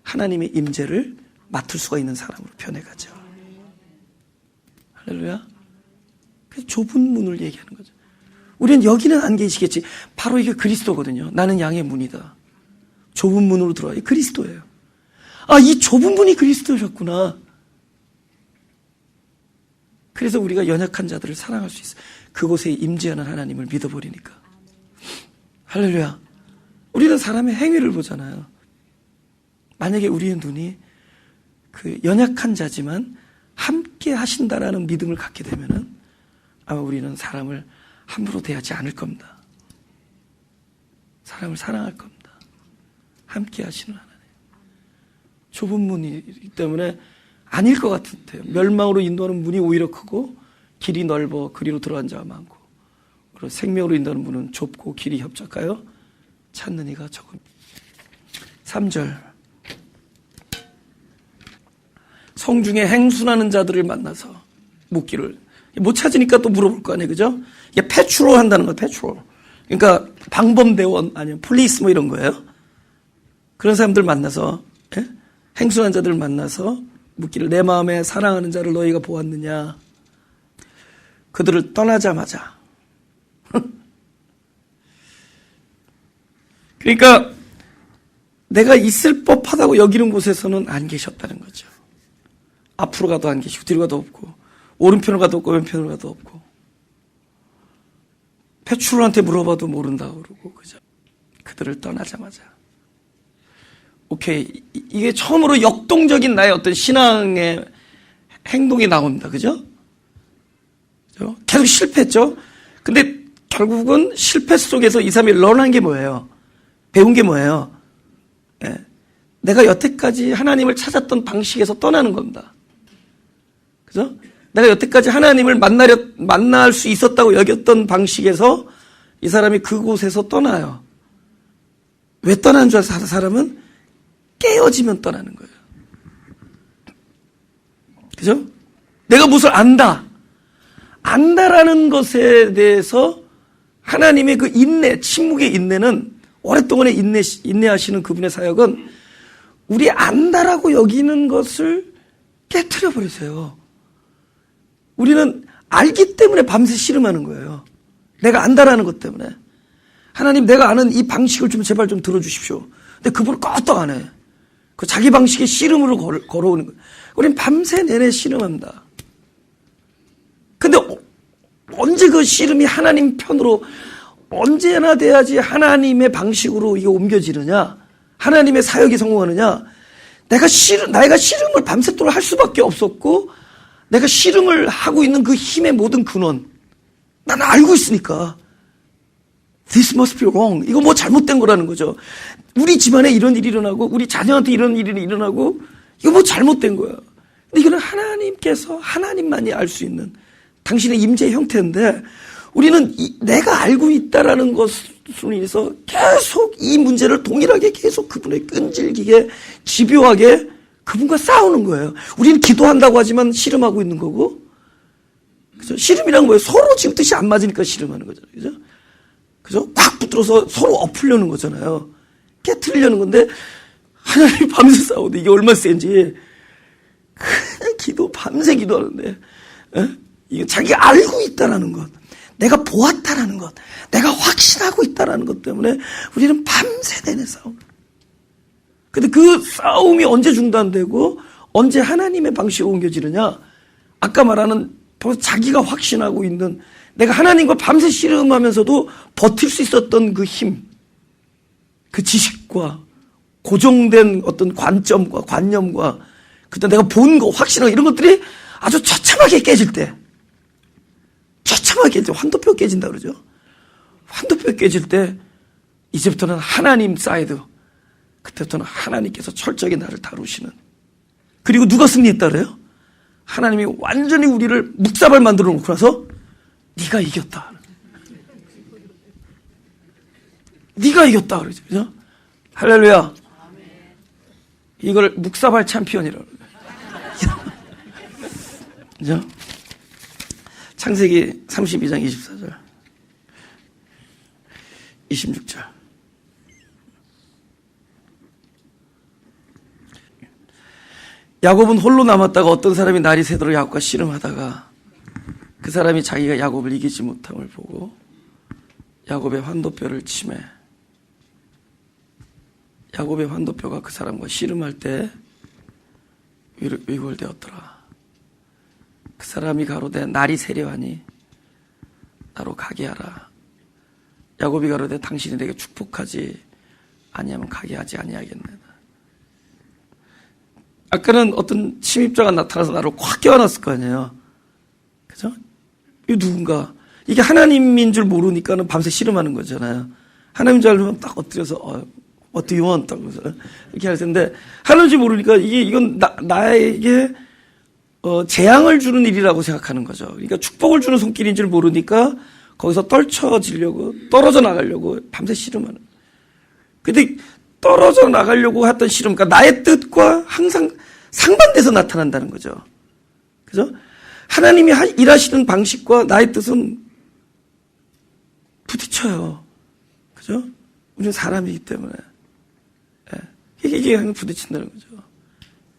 하나님의 임재를 맡을 수가 있는 사람으로 변해가죠. 할렐루야. 그래서 좁은 문을 얘기하는 거죠. 우리는 여기는 안 계시겠지. 바로 이게 그리스도거든요. 나는 양의 문이다. 좁은 문으로 들어와. 이 그리스도예요. 아, 이 좁은 문이 그리스도셨구나. 그래서 우리가 연약한 자들을 사랑할 수 있어요. 그곳에 임재하는 하나님을 믿어버리니까. 할렐루야. 우리는 사람의 행위를 보잖아요. 만약에 우리의 눈이 그 연약한 자지만 함께 하신다라는 믿음을 갖게 되면은 아마 우리는 사람을 함부로 대하지 않을 겁니다. 사람을 사랑할 겁니다. 함께 하시는 하나님. 좁은 문이기 때문에 아닐 것 같은데요. 멸망으로 인도하는 문이 오히려 크고 길이 넓어 그리로 들어간 자가 많고, 그리고 생명으로 인도하는 문은 좁고 길이 협착하여 찾는 이가 적습니다. 3절. 성중에 행순하는 자들을 만나서 묻기를, 못 찾으니까 또 물어볼 거 아니에요, 그죠? 이게 패트롤 한다는 거예요, 패트롤. 그러니까 방범대원 아니면 폴리스 뭐 이런 거예요. 그런 사람들 만나서, 예? 행순한 자들을 만나서 묻기를, 내 마음에 사랑하는 자를 너희가 보았느냐? 그들을 떠나자마자. 그러니까 내가 있을 법하다고 여기는 곳에서는 안 계셨다는 거죠. 앞으로 가도 안 계시고 뒤로 가도 없고 오른편으로 가도 없고 왼편으로 가도 없고, 페추로한테 물어봐도 모른다고 그러고, 그죠? 그들을 떠나자마자. 오케이, 이게 처음으로 역동적인 나의 어떤 신앙의 행동이 나옵니다. 그죠? 계속 실패했죠? 근데 결국은 실패 속에서 이 사람이 런한 게 뭐예요? 배운 게 뭐예요? 예. 내가 여태까지 하나님을 찾았던 방식에서 떠나는 겁니다. 그죠? 내가 여태까지 하나님을 만날 수 있었다고 여겼던 방식에서 이 사람이 그곳에서 떠나요. 왜 떠나는 줄 알아요? 사람은 깨어지면 떠나는 거예요. 그죠? 내가 무엇을 안다라는 것에 대해서 하나님의 그 인내, 침묵의 인내는, 오랫동안에 인내하시는 그분의 사역은 우리 안다라고 여기는 것을 깨트려 버리세요. 우리는 알기 때문에 밤새 씨름하는 거예요. 내가 안다라는 것 때문에. 하나님, 내가 아는 이 방식을 좀 제발 좀 들어주십시오. 근데 그분은 껐떡 안 해. 그 자기 방식의 씨름으로 걸어오는 거예요. 우리는 밤새 내내 씨름합니다. 근데 언제 그 씨름이 하나님 편으로 언제나 돼야지 하나님의 방식으로 이게 옮겨지느냐? 하나님의 사역이 성공하느냐? 내가 씨름을 밤새도록 할 수밖에 없었고, 내가 씨름을 하고 있는 그 힘의 모든 근원, 나는 알고 있으니까 This must be wrong. 이거 뭐 잘못된 거라는 거죠. 우리 집안에 이런 일이 일어나고 우리 자녀한테 이런 일이 일어나고 이거 뭐 잘못된 거야. 근데 이거는 하나님께서, 하나님만이 알 수 있는 당신의 임재의 형태인데, 우리는 내가 알고 있다라는 것으로 인해서 계속 이 문제를 동일하게 계속 그분의 끈질기게 집요하게 그분과 싸우는 거예요. 우리는 기도한다고 하지만 씨름하고 있는 거고, 그죠? 씨름이란 거예요. 서로 지금 뜻이 안 맞으니까 씨름하는 거잖아요. 그죠? 그죠? 꽉 붙들어서 서로 엎으려는 거잖아요. 깨트리려는 건데, 하나님 밤새 싸우는데 이게 얼마나 센지. 그냥 밤새 기도하는데, 이게 자기가 알고 있다라는 것, 내가 보았다라는 것, 내가 확신하고 있다라는 것 때문에 우리는 밤새 내내 싸움. 근데 그 싸움이 언제 중단되고 언제 하나님의 방식으로 옮겨지느냐? 아까 말하는 자기가 확신하고 있는, 내가 하나님과 밤새 씨름하면서도 버틸 수 있었던 그 힘, 그 지식과 고정된 어떤 관점과 관념과 그때 내가 본 거, 확신하고 이런 것들이 아주 처참하게 깨질 때, 처참하게 깨질 때, 환도뼈 깨진다 그러죠. 환도뼈 깨질 때 이제부터는 하나님 사이드, 그때부터는 하나님께서 철저하게 나를 다루시는. 그리고 누가 승리했다 그래요? 하나님이 완전히 우리를 묵사발 만들어 놓고 나서 네가 이겼다. 네가 이겼다 그러죠. 그죠? 할렐루야. 이걸 묵사발 챔피언이라고 그래요. 그죠? 창세기 32장 24절 26절. 야곱은 홀로 남았다가 어떤 사람이 날이 새도록 야곱과 씨름하다가 그 사람이 자기가 야곱을 이기지 못함을 보고 야곱의 환도뼈를 치매, 야곱의 환도뼈가 그 사람과 씨름할 때 위골되었더라. 그 그 사람이 가로되 날이 세려하니 나로 가게 하라. 야곱이 가로되 당신이 내게 축복하지 아니하면 가게 하지 아니하겠느냐. 아까는 어떤 침입자가 나타나서 나를 확 깨워놨을 거 아니에요. 그죠? 이 누군가. 이게 하나님인 줄 모르니까는 밤새 씨름하는 거잖아요. 하나님인 줄 알면 딱 엎드려서, what do you want? 이렇게 할 텐데, 하나님인 줄 모르니까 이건 나에게, 재앙을 주는 일이라고 생각하는 거죠. 그러니까 축복을 주는 손길인 줄 모르니까 거기서 떨쳐지려고, 떨어져 나가려고 밤새 씨름하는. 근데 떨어져 나가려고 했던 씨름, 그러니까 나의 뜻과 항상 상반돼서 나타난다는 거죠. 그죠? 하나님이 일하시는 방식과 나의 뜻은 부딪혀요. 그죠? 우리는 사람이기 때문에. 이게 부딪힌다는 거죠.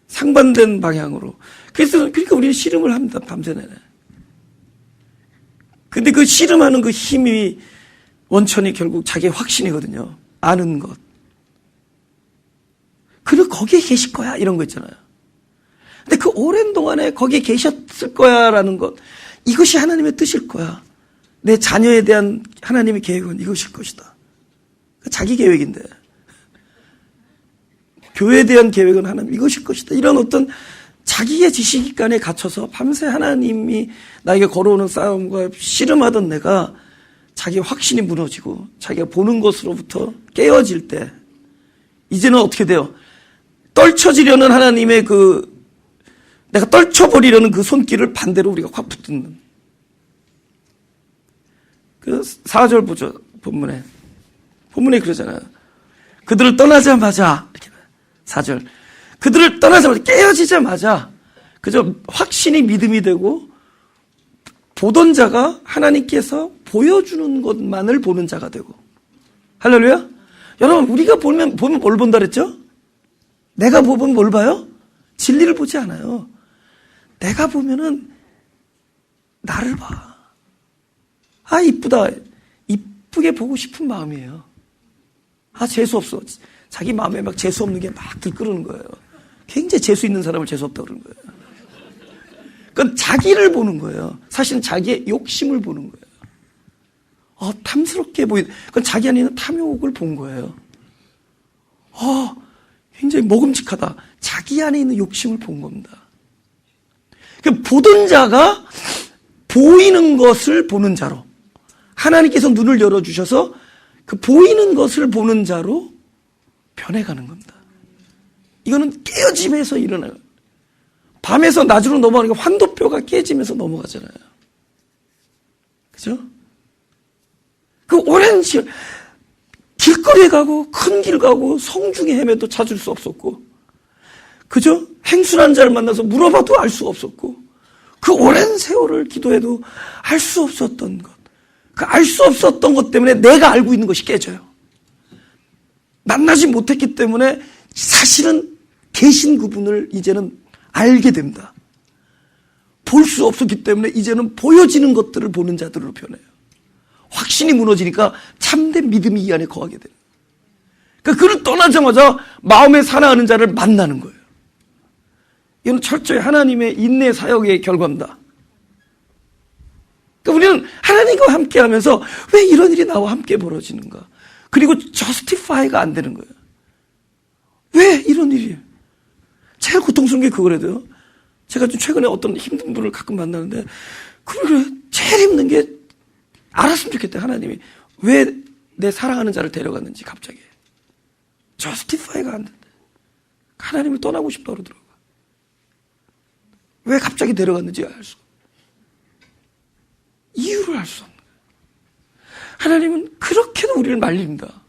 상반된 방향으로. 그러니까 우리는 씨름을 합니다. 밤새 내내. 근데 그 씨름하는 그 힘이 원천이 결국 자기의 확신이거든요. 아는 것. 그는 거기에 계실 거야. 이런 거 있잖아요. 근데 그 오랜 동안에 거기에 계셨을 거야. 라는 것. 이것이 하나님의 뜻일 거야. 내 자녀에 대한 하나님의 계획은 이것일 것이다. 자기 계획인데. 교회에 대한 계획은 하나님 이것일 것이다. 이런 어떤 자기의 지식관에 갇혀서 밤새 하나님이 나에게 걸어오는 싸움과 씨름하던 내가 자기의 확신이 무너지고 자기가 보는 것으로부터 깨어질 때 이제는 어떻게 돼요? 떨쳐지려는 하나님의 내가 떨쳐버리려는 그 손길을 반대로 우리가 확 붙드는. 그 4절 보죠. 본문에 그러잖아요. 그들을 떠나자마자, 이렇게 4절. 그들을 떠나자마자, 깨어지자마자, 그저 확신이 믿음이 되고, 보던 자가 하나님께서 보여주는 것만을 보는 자가 되고. 할렐루야? 여러분, 우리가 보면 뭘 본다 그랬죠? 내가 보면 뭘 봐요? 진리를 보지 않아요. 내가 보면은 나를 봐. 아, 이쁘다. 이쁘게 보고 싶은 마음이에요. 아, 재수없어. 자기 마음에 막 재수없는 게 막 들끓는 거예요. 굉장히 재수 있는 사람을 재수없다고 그러는 거예요. 그건 자기를 보는 거예요. 사실은 자기의 욕심을 보는 거예요. 탐스럽게 그건 자기 안에 있는 탐욕을 본 거예요. 굉장히 먹음직하다. 자기 안에 있는 욕심을 본 겁니다. 보던 자가 보이는 것을 보는 자로, 하나님께서 눈을 열어주셔서 그 보이는 것을 보는 자로 변해가는 겁니다. 이거는 깨어짐에서 일어나요. 밤에서 낮으로 넘어가니까 환도뼈가 깨지면서 넘어가잖아요. 그죠? 그 오랜 시간, 길거리에 가고, 큰 길 가고, 성중에 헤매도 찾을 수 없었고, 그죠? 행순한 자를 만나서 물어봐도 알 수 없었고, 그 오랜 세월을 기도해도 알 수 없었던 것. 그 알 수 없었던 것 때문에 내가 알고 있는 것이 깨져요. 만나지 못했기 때문에 사실은 계신 그분을 이제는 알게 됩니다. 볼 수 없었기 때문에 이제는 보여지는 것들을 보는 자들로 변해요. 확신이 무너지니까 참된 믿음이 이 안에 거하게 돼요. 그러니까 그를 떠나자마자 마음에 사랑하는 자를 만나는 거예요. 이건 철저히 하나님의 인내 사역의 결과입니다. 그러니까 우리는 하나님과 함께 하면서 왜 이런 일이 나와 함께 벌어지는가? 그리고 justify가 안 되는 거예요. 왜 이런 일이? 제일 고통스러운 게 그거래도요. 제가 좀 최근에 어떤 힘든 분을 가끔 만나는데, 그래, 제일 힘든 게 알았으면 좋겠다. 하나님이 왜 내 사랑하는 자를 데려갔는지 갑자기. justify가 안 된다. 하나님을 떠나고 싶다 그러더라고요. 왜 갑자기 데려갔는지 알 수 없어요. 이유를 알 수 없는 거예요. 하나님은 그렇게도 우리를 말립니다.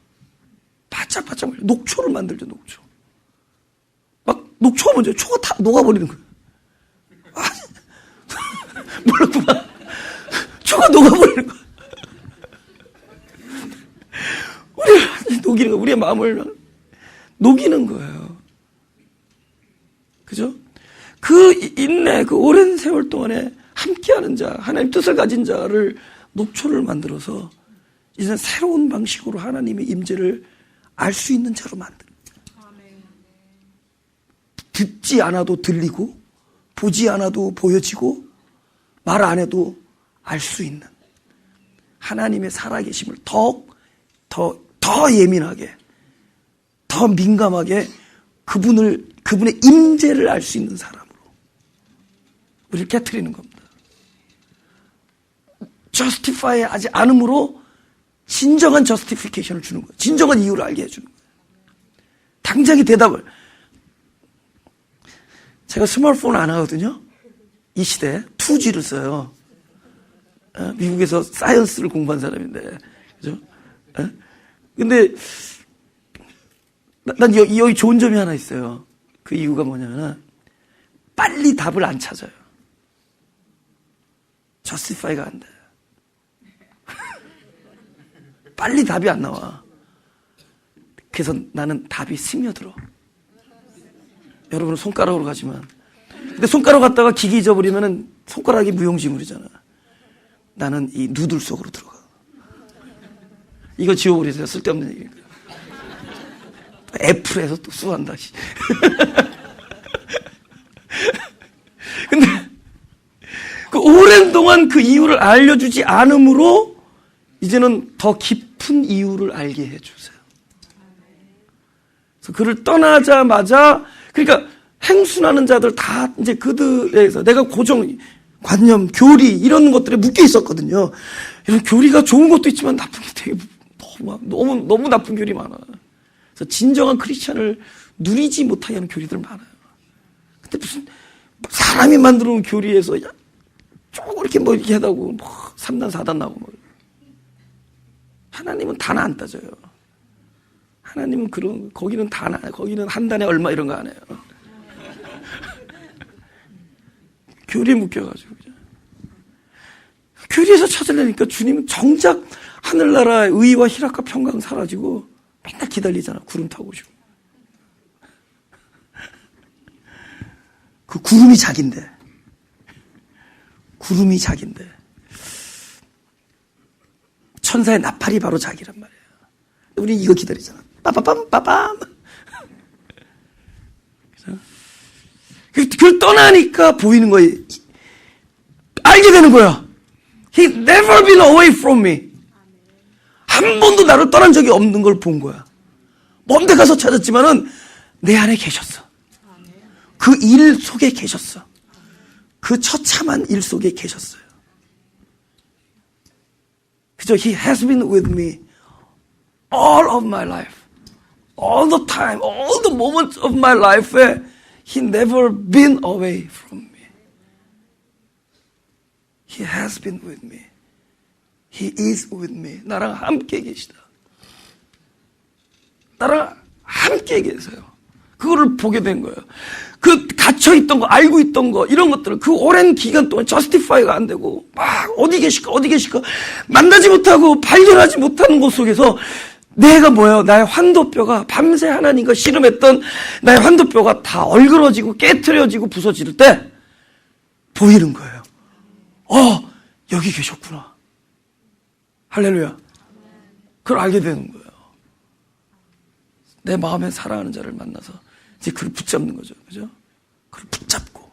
바짝바짝 말려. 녹초를 만들죠, 녹초. 막 녹초가 먼저 초가 다 녹아버리는 거예요. 몰랐구나. 초가 녹아버리는 거예요. 녹이는 거예요. 우리의 마음을 녹이는 거예요. 그죠? 그 인내, 그 오랜 세월 동안에 함께하는 자, 하나님 뜻을 가진 자를 녹초를 만들어서 이제 새로운 방식으로 하나님의 임재를 알 수 있는 자로 만듭니다. 듣지 않아도 들리고, 보지 않아도 보여지고, 말 안 해도 알 수 있는 하나님의 살아계심을 더 예민하게, 더 민감하게 그분의 임재를 알 수 있는 사람으로 우리를 깨트리는 겁니다. justify 하지 않음으로 진정한 justification을 주는 거예요. 진정한 이유를 알게 해주는 거예요. 당장의 대답을. 제가 스마트폰 안 하거든요. 이 시대에 2G를 써요. 미국에서 사이언스를 공부한 사람인데, 그죠? 근데 난 여기 좋은 점이 하나 있어요. 그 이유가 뭐냐면 빨리 답을 안 찾아요. justify가 안 돼. 빨리 답이 안 나와. 그래서 나는 답이 스며들어. 여러분은 손가락으로 가지만, 근데 손가락 갖다가 기기 잊어버리면은 손가락이 무용지물이잖아. 나는 이 누들 속으로 들어가. 이거 지워버리세요. 쓸데없는 얘기니까. 애플에서 또 수한다. 근데 그 오랜 동안 그 이유를 알려주지 않으므로 이제는 더 깊은 이유를 알게 해주세요. 그래서 그를 떠나자마자, 그러니까 행순하는 자들 다 이제 그들에서 내가 관념, 교리 이런 것들에 묶여 있었거든요. 이런 교리가 좋은 것도 있지만 나쁜 게 되게 너무 나쁜 교리 많아. 그래서 진정한 크리스천을 누리지 못하게 하는 교리들 많아요. 근데 무슨 사람이 만들어 놓은 교리에서 조금 이렇게 이렇게 하다고 3단 4단 나오고 하나님은 단 안 따져요. 하나님은 거기는 거기는 한 단에 얼마 이런 거 안 해요. 교리에 묶여가지고. 교리에서 찾으려니까 주님은 정작 하늘나라의 의와 희락과 평강 사라지고 맨날 기다리잖아. 구름 타고 오시고. 그 구름이 자기인데. 천사의 나팔이 바로 자기란 말이에요. 우리 이거 기다리잖아. 빠빠밤. 그걸 떠나니까 보이는 거예요. 알게 되는 거야. He never been away from me. 한 번도 나를 떠난 적이 없는 걸 본 거야. 먼 데 가서 찾았지만은 내 안에 계셨어. 그 일 속에 계셨어. 그 처참한 일 속에 계셨어요. 그죠? He has been with me all of my life. All the time, all the moments of my life. He never been away from me. He has been with me. He is with me. 나랑 함께 계시다. 나랑 함께 계세요. 그거를 보게 된 거예요. 그 갇혀있던 거, 알고 있던 거, 이런 것들을 그 오랜 기간 동안 저스티파이가 안 되고, 막 어디 계실까, 만나지 못하고 발견하지 못하는 곳 속에서 내가 뭐예요? 나의 환도뼈가 밤새 하나님과 씨름했던 나의 환도뼈가 다 얼그러지고 깨트려지고 부서질 때 보이는 거예요. 여기 계셨구나. 할렐루야. 그걸 알게 되는 거예요. 내 마음에 사랑하는 자를 만나서 이제 그를 붙잡는 거죠. 그죠? 그를 붙잡고.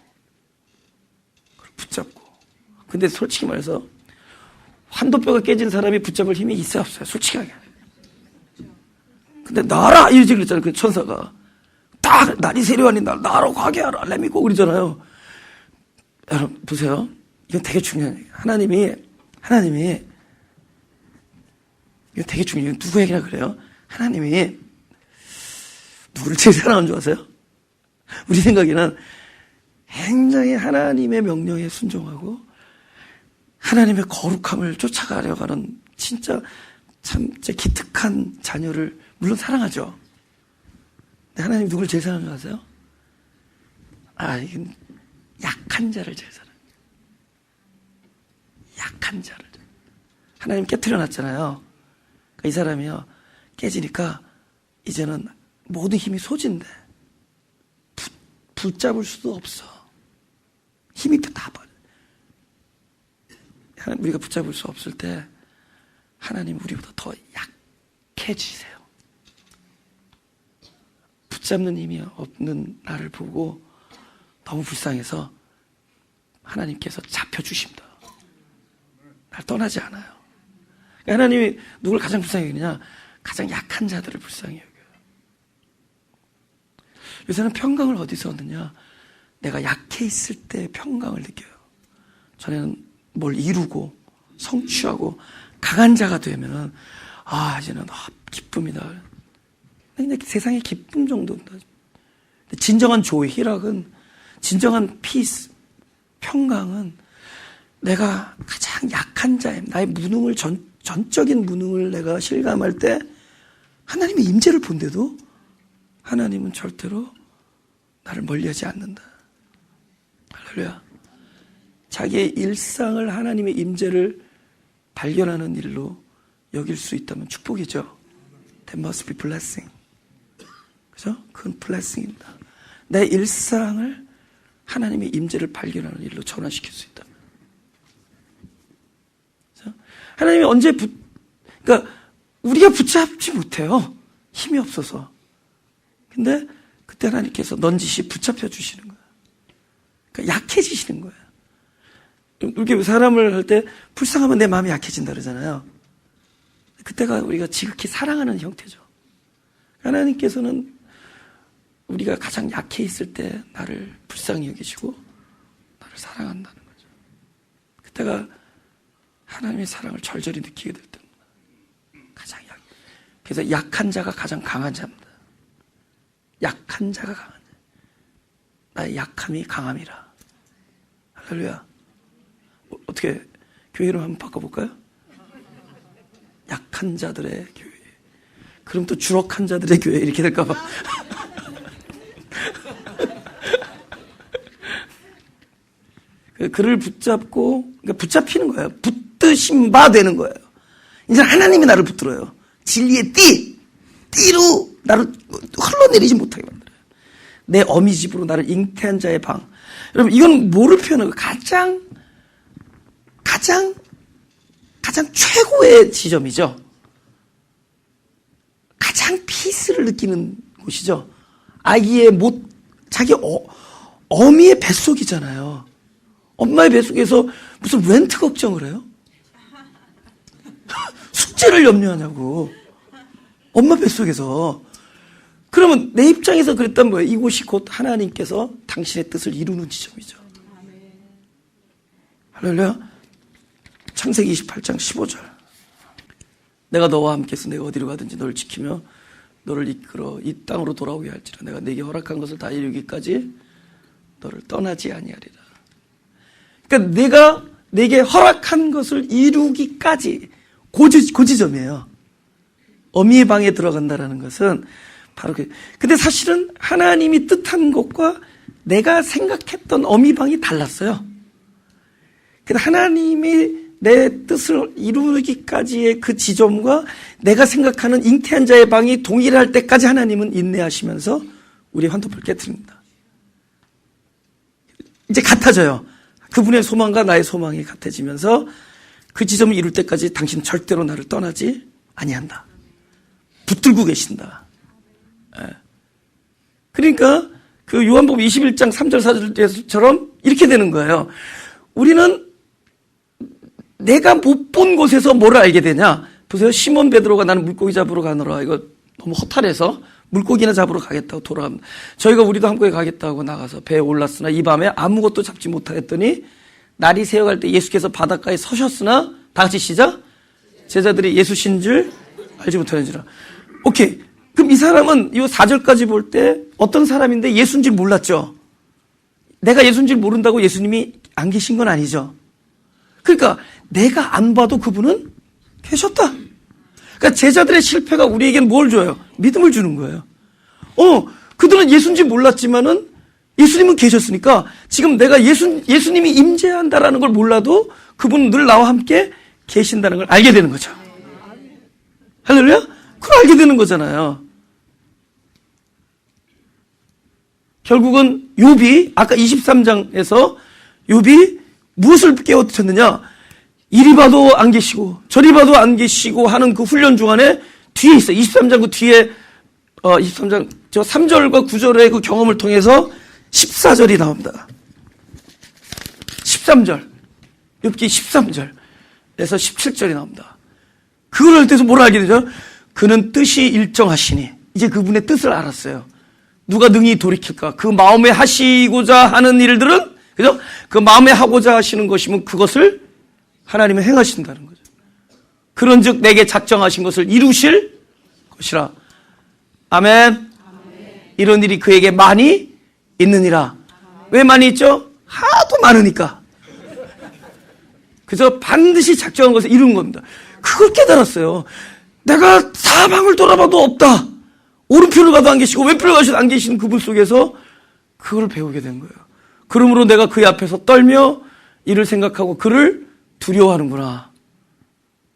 근데 솔직히 말해서 환도뼈가 깨진 사람이 붙잡을 힘이 있어요, 없어요? 솔직하게. 근데 나라 이러지 그랬잖아요. 그 천사가 딱 날이 세려하니 나로 가게 하라 레미고 그러잖아요. 여러분 보세요. 이건 되게 중요한 얘기예요. 하나님이 이거 되게 중요해요. 누구에게나 그래요. 하나님이 누구를 제일 사랑하는 줄 아세요? 우리 생각에는 굉장히 하나님의 명령에 순종하고 하나님의 거룩함을 쫓아가려고 하는 진짜 기특한 자녀를 물론 사랑하죠. 근데 하나님 누구를 제일 사랑하는 줄 아세요? 이건 약한 자를 제일 사랑해요. 약한 자를. 하나님 깨트려 놨잖아요. 그러니까 이 사람이요, 깨지니까 이제는 모든 힘이 소진돼. 붙잡을 수도 없어. 힘이 다 빠져. 우리가 붙잡을 수 없을 때 하나님 우리보다 더 약해지세요. 붙잡는 힘이 없는 나를 보고 너무 불쌍해서 하나님께서 잡혀주십니다. 날 떠나지 않아요. 그러니까 하나님이 누굴 가장 불쌍히 여기느냐? 가장 약한 자들을 불쌍히 여겨요. 요새는 평강을 어디서 얻느냐? 내가 약해 있을 때 평강을 느껴요. 전에는 뭘 이루고 성취하고 강한 자가 되면은 이제는 기쁨이다. 그냥 세상의 기쁨 정도입니다. 진정한 조이, 희락은, 진정한 피스, 평강은 내가 가장 약한 자의 나의 무능을 전적인 무능을 내가 실감할 때 하나님의 임재를 본데도 하나님은 절대로 나를 멀리하지 않는다. 할렐루야. 자기의 일상을 하나님의 임재를 발견하는 일로 여길 수 있다면 축복이죠. That must be blessing. 그죠? 그건 blessing입니다. 내 일상을 하나님의 임재를 발견하는 일로 전환시킬 수 있다. 그죠? 하나님이 언제 그러니까 우리가 붙잡지 못해요. 힘이 없어서. 근데 그때 하나님께서 넌지시 붙잡혀 주시는 거예요. 그러니까 약해지시는 거예요. 이렇게 사람을 할 때 불쌍하면 내 마음이 약해진다 그러잖아요. 그때가 우리가 지극히 사랑하는 형태죠. 하나님께서는 우리가 가장 약해 있을 때 나를 불쌍히 여기시고 나를 사랑한다는 거죠. 그때가 하나님의 사랑을 절절히 느끼게 될 때입니다. 가장 그래서 약한 자가 가장 강한 자입니다. 약한 자가 강한 자. 나의 약함이 강함이라. 할렐루야. 어떻게 교회 이름 한번 바꿔볼까요? 약한 자들의 교회. 그럼 또 주력한 자들의 교회 이렇게 될까봐. 그를 붙잡고, 그러니까 붙잡히는 거예요. 붙드신 바 되는 거예요. 이제 하나님이 나를 붙들어요. 진리의 띠로 나를 흘러내리지 못하게 만들어요. 내 어미 집으로 나를 잉태한 자의 방. 여러분, 이건 뭐를 표현하는 거예요? 가장 최고의 지점이죠. 가장 피스를 느끼는 곳이죠. 아기의 자기 어미의 뱃속이잖아요. 엄마의 뱃속에서 무슨 렌트 걱정을 해요? 숙제를 염려하냐고. 엄마 뱃속에서. 그러면 내 입장에서 그랬단 뭐예요? 이곳이 곧 하나님께서 당신의 뜻을 이루는 지점이죠. 할렐루야. 창세기 28장 15절. 내가 너와 함께해서 내가 어디로 가든지 너를 지키며 너를 이끌어 이 땅으로 돌아오게 할지라. 내가 내게 허락한 것을 다 이루기까지 너를 떠나지 아니하리라. 그러니까 내게 허락한 것을 이루기까지 그 지점이에요. 어미의 방에 들어간다라는 것은 바로 근데 사실은 하나님이 뜻한 것과 내가 생각했던 어미 방이 달랐어요. 근데 하나님이 내 뜻을 이루기까지의 그 지점과 내가 생각하는 잉태한 자의 방이 동일할 때까지 하나님은 인내하시면서 우리의 환도표를 깨트립니다. 이제 같아져요. 그분의 소망과 나의 소망이 같아지면서 그 지점을 이룰 때까지 당신 절대로 나를 떠나지 아니한다. 붙들고 계신다. 그러니까 그 요한복음 21장 3절 4절처럼 이렇게 되는 거예요. 우리는 내가 못 본 곳에서 뭘 알게 되냐? 보세요. 시몬 베드로가 나는 물고기 잡으러 가노라. 이거 너무 허탈해서 물고기나 잡으러 가겠다고 돌아갑니다. 저희가 우리도 한국에 가겠다고 나가서 배에 올랐으나 이 밤에 아무것도 잡지 못하겠더니 날이 새어갈 때 예수께서 바닷가에 서셨으나 다 같이 시작. 제자들이 예수신 줄 알지 못하는지라. 오케이. 그럼 이 사람은 이 4절까지 볼 때 어떤 사람인데 예수인 줄 몰랐죠. 내가 예수인 줄 모른다고 예수님이 안 계신 건 아니죠. 그러니까 내가 안 봐도 그분은 계셨다. 그러니까 제자들의 실패가 우리에겐 뭘 줘요? 믿음을 주는 거예요. 그들은 예수인지 몰랐지만은 예수님은 계셨으니까 지금 내가 예수님이 임재한다라는 걸 몰라도 그분은 늘 나와 함께 계신다는 걸 알게 되는 거죠. 할렐루야? 그걸 알게 되는 거잖아요. 결국은 욥이 아까 23장에서 욥이 무엇을 깨우쳤느냐? 이리 봐도 안 계시고 저리 봐도 안 계시고 하는 그 훈련 중간에 뒤에 있어요. 23장 그 뒤에 23장 저 3절과 9절의 그 경험을 통해서 14절이 나옵니다. 13절. 욥기 13절. 17절이 나옵니다. 그걸 할 때서 뭘 알게 되죠? 그는 뜻이 일정하시니, 이제 그분의 뜻을 알았어요. 누가 능히 돌이킬까? 그 마음에 하시고자 하는 일들은, 그죠? 그 마음에 하고자 하시는 것이면 그것을 하나님은 행하신다는 거죠. 그런즉 내게 작정하신 것을 이루실 것이라. 아멘. 이런 일이 그에게 많이 있느니라. 왜 많이 있죠? 하도 많으니까. 그래서 반드시 작정한 것을 이룬 겁니다. 그걸 깨달았어요. 내가 사방을 돌아봐도 없다. 오른편을 가도 안 계시고 왼편을 가도 안 계시는 그분 속에서 그걸 배우게 된 거예요. 그러므로 내가 그의 앞에서 떨며 이를 생각하고 그를 두려워하는구나.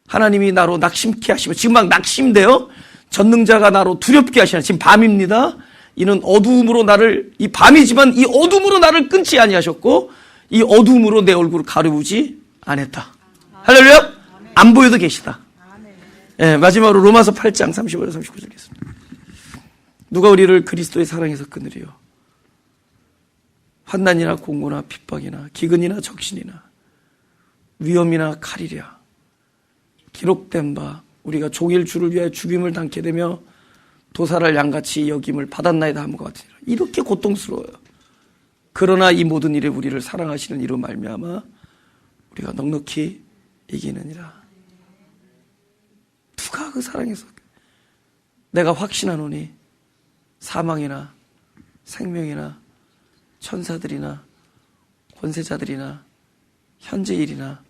하나님이 나로 낙심케 하시면, 지금 막 낙심돼요. 전능자가 나로 두렵게 하시나. 지금 밤입니다. 이는 어두움으로 나를, 이 밤이지만 이 어둠으로 나를 끊지 아니하셨고 이 어둠으로 내 얼굴을 가려우지 않았다. 할렐루야. 안 보여도 계시다. 네, 마지막으로 로마서 8장 35절 39절 읽겠습니다. 누가 우리를 그리스도의 사랑에서 끊으리요? 환난이나 공고나 핍박이나 기근이나 적신이나 위험이나 칼이랴. 기록된 바 우리가 종일 주를 위하여 죽임을 당케 되며 도살할 양같이 여김을 받았나이다 함과 같으니라. 이렇게 고통스러워요. 그러나 이 모든 일에 우리를 사랑하시는 이로 말미암아 우리가 넉넉히 이기느니라. 누가 그 사랑에서, 내가 확신하노니 사망이나 생명이나 천사들이나 권세자들이나 현재 일이나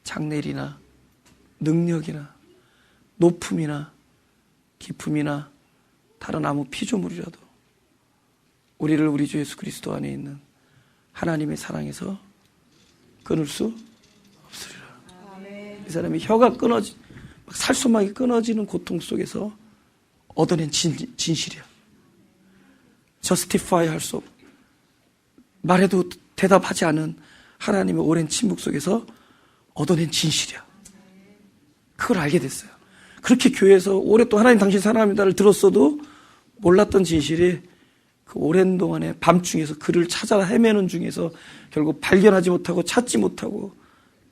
장래 일이나 능력이나 높음이나 깊음이나 다른 아무 피조물이라도 우리를 우리 주 예수 그리스도 안에 있는 하나님의 사랑에서 끊을 수 없으리라. 이 사람이 혀가 끊어지, 살소막이 끊어지는 고통 속에서 얻어낸 진실이야. justify 할 수 없, 말해도 대답하지 않은 하나님의 오랜 침묵 속에서 얻어낸 진실이야. 그걸 알게 됐어요. 그렇게 교회에서 오랫동안 하나님 당신 사랑합니다를 들었어도 몰랐던 진실이 그 오랜 동안의 밤중에서 그를 찾아 헤매는 중에서 결국 발견하지 못하고 찾지 못하고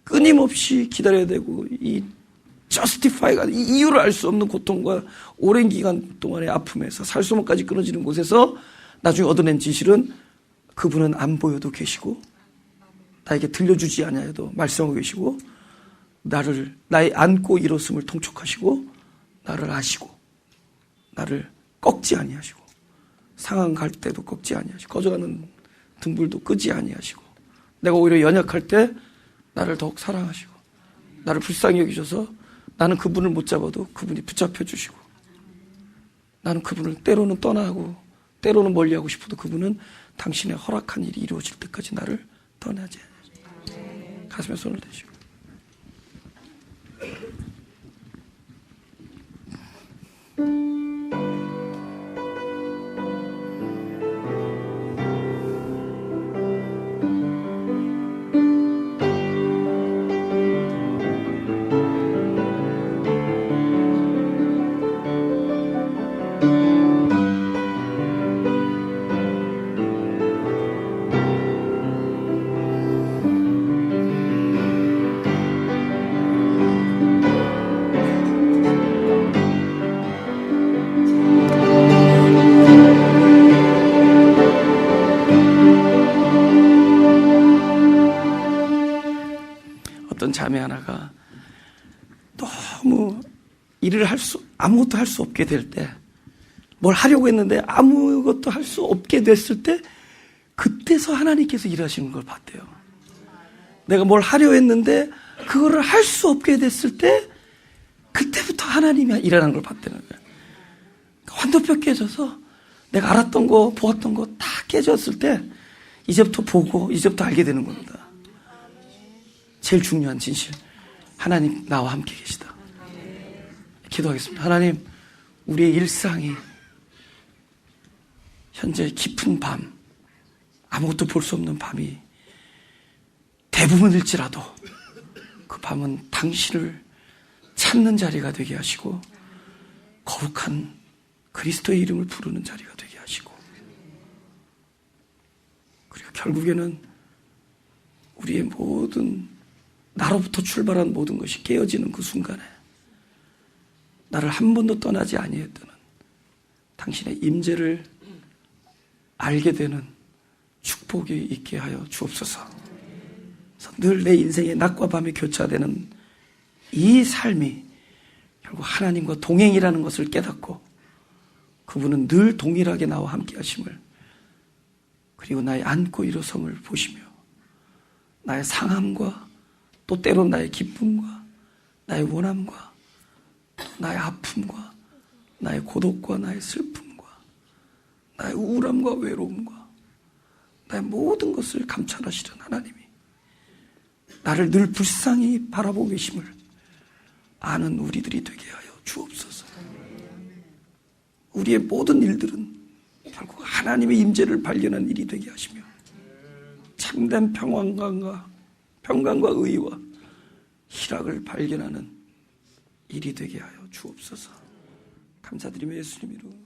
끊임없이 기다려야 되고, 이 justify가, 이 이유를 알 수 없는 고통과 오랜 기간 동안의 아픔에서 살소모까지 끊어지는 곳에서 나중에 얻어낸 진실은 그분은 안 보여도 계시고 나에게 들려주지 않아도 말씀하고 계시고 나의 안고 일었음을 통촉하시고 나를 아시고 나를 꺾지 아니하시고 상한 갈 때도 꺾지 아니하시고 거저가는 등불도 끄지 아니하시고 내가 오히려 연약할 때 나를 더욱 사랑하시고 나를 불쌍히 여기셔서 나는 그분을 못 잡아도 그분이 붙잡혀 주시고 나는 그분을 때로는 떠나고 때로는 멀리하고 싶어도 그분은 당신의 허락한 일이 이루어질 때까지 나를 떠나지 않으시고. 가슴에 손을 대시고 자매 하나가 너무 일을 아무것도 할 수 없게 될 때, 뭘 하려고 했는데 아무것도 할 수 없게 됐을 때, 그때서 하나님께서 일하시는 걸 봤대요. 내가 뭘 하려 했는데 그거를 할 수 없게 됐을 때, 그때부터 하나님이 일하는 걸 봤다는 거예요. 환도뼈 깨져서 내가 알았던 거, 보았던 거 다 깨졌을 때, 이제부터 보고, 이제부터 알게 되는 겁니다. 제일 중요한 진실, 하나님 나와 함께 계시다. 기도하겠습니다. 하나님, 우리의 일상이 현재 깊은 밤, 아무것도 볼 수 없는 밤이 대부분일지라도 그 밤은 당신을 찾는 자리가 되게 하시고 거룩한 그리스도의 이름을 부르는 자리가 되게 하시고, 그리고 결국에는 우리의 모든 나로부터 출발한 모든 것이 깨어지는 그 순간에 나를 한 번도 떠나지 아니했다는 당신의 임재를 알게 되는 축복이 있게 하여 주옵소서. 늘 내 인생의 낮과 밤이 교차되는 이 삶이 결국 하나님과 동행이라는 것을 깨닫고 그분은 늘 동일하게 나와 함께 하심을, 그리고 나의 앉고 일어섬을 보시며 나의 상함과 또 때론 나의 기쁨과 나의 원함과 나의 아픔과 나의 고독과 나의 슬픔과 나의 우울함과 외로움과 나의 모든 것을 감찰하시는 하나님이 나를 늘 불쌍히 바라보고 계심을 아는 우리들이 되게 하여 주옵소서. 우리의 모든 일들은 결국 하나님의 임재를 발견한 일이 되게 하시며 참된 평강과 의와 희락을 발견하는 일이 되게 하여 주옵소서. 감사드리며 예수님 이름으로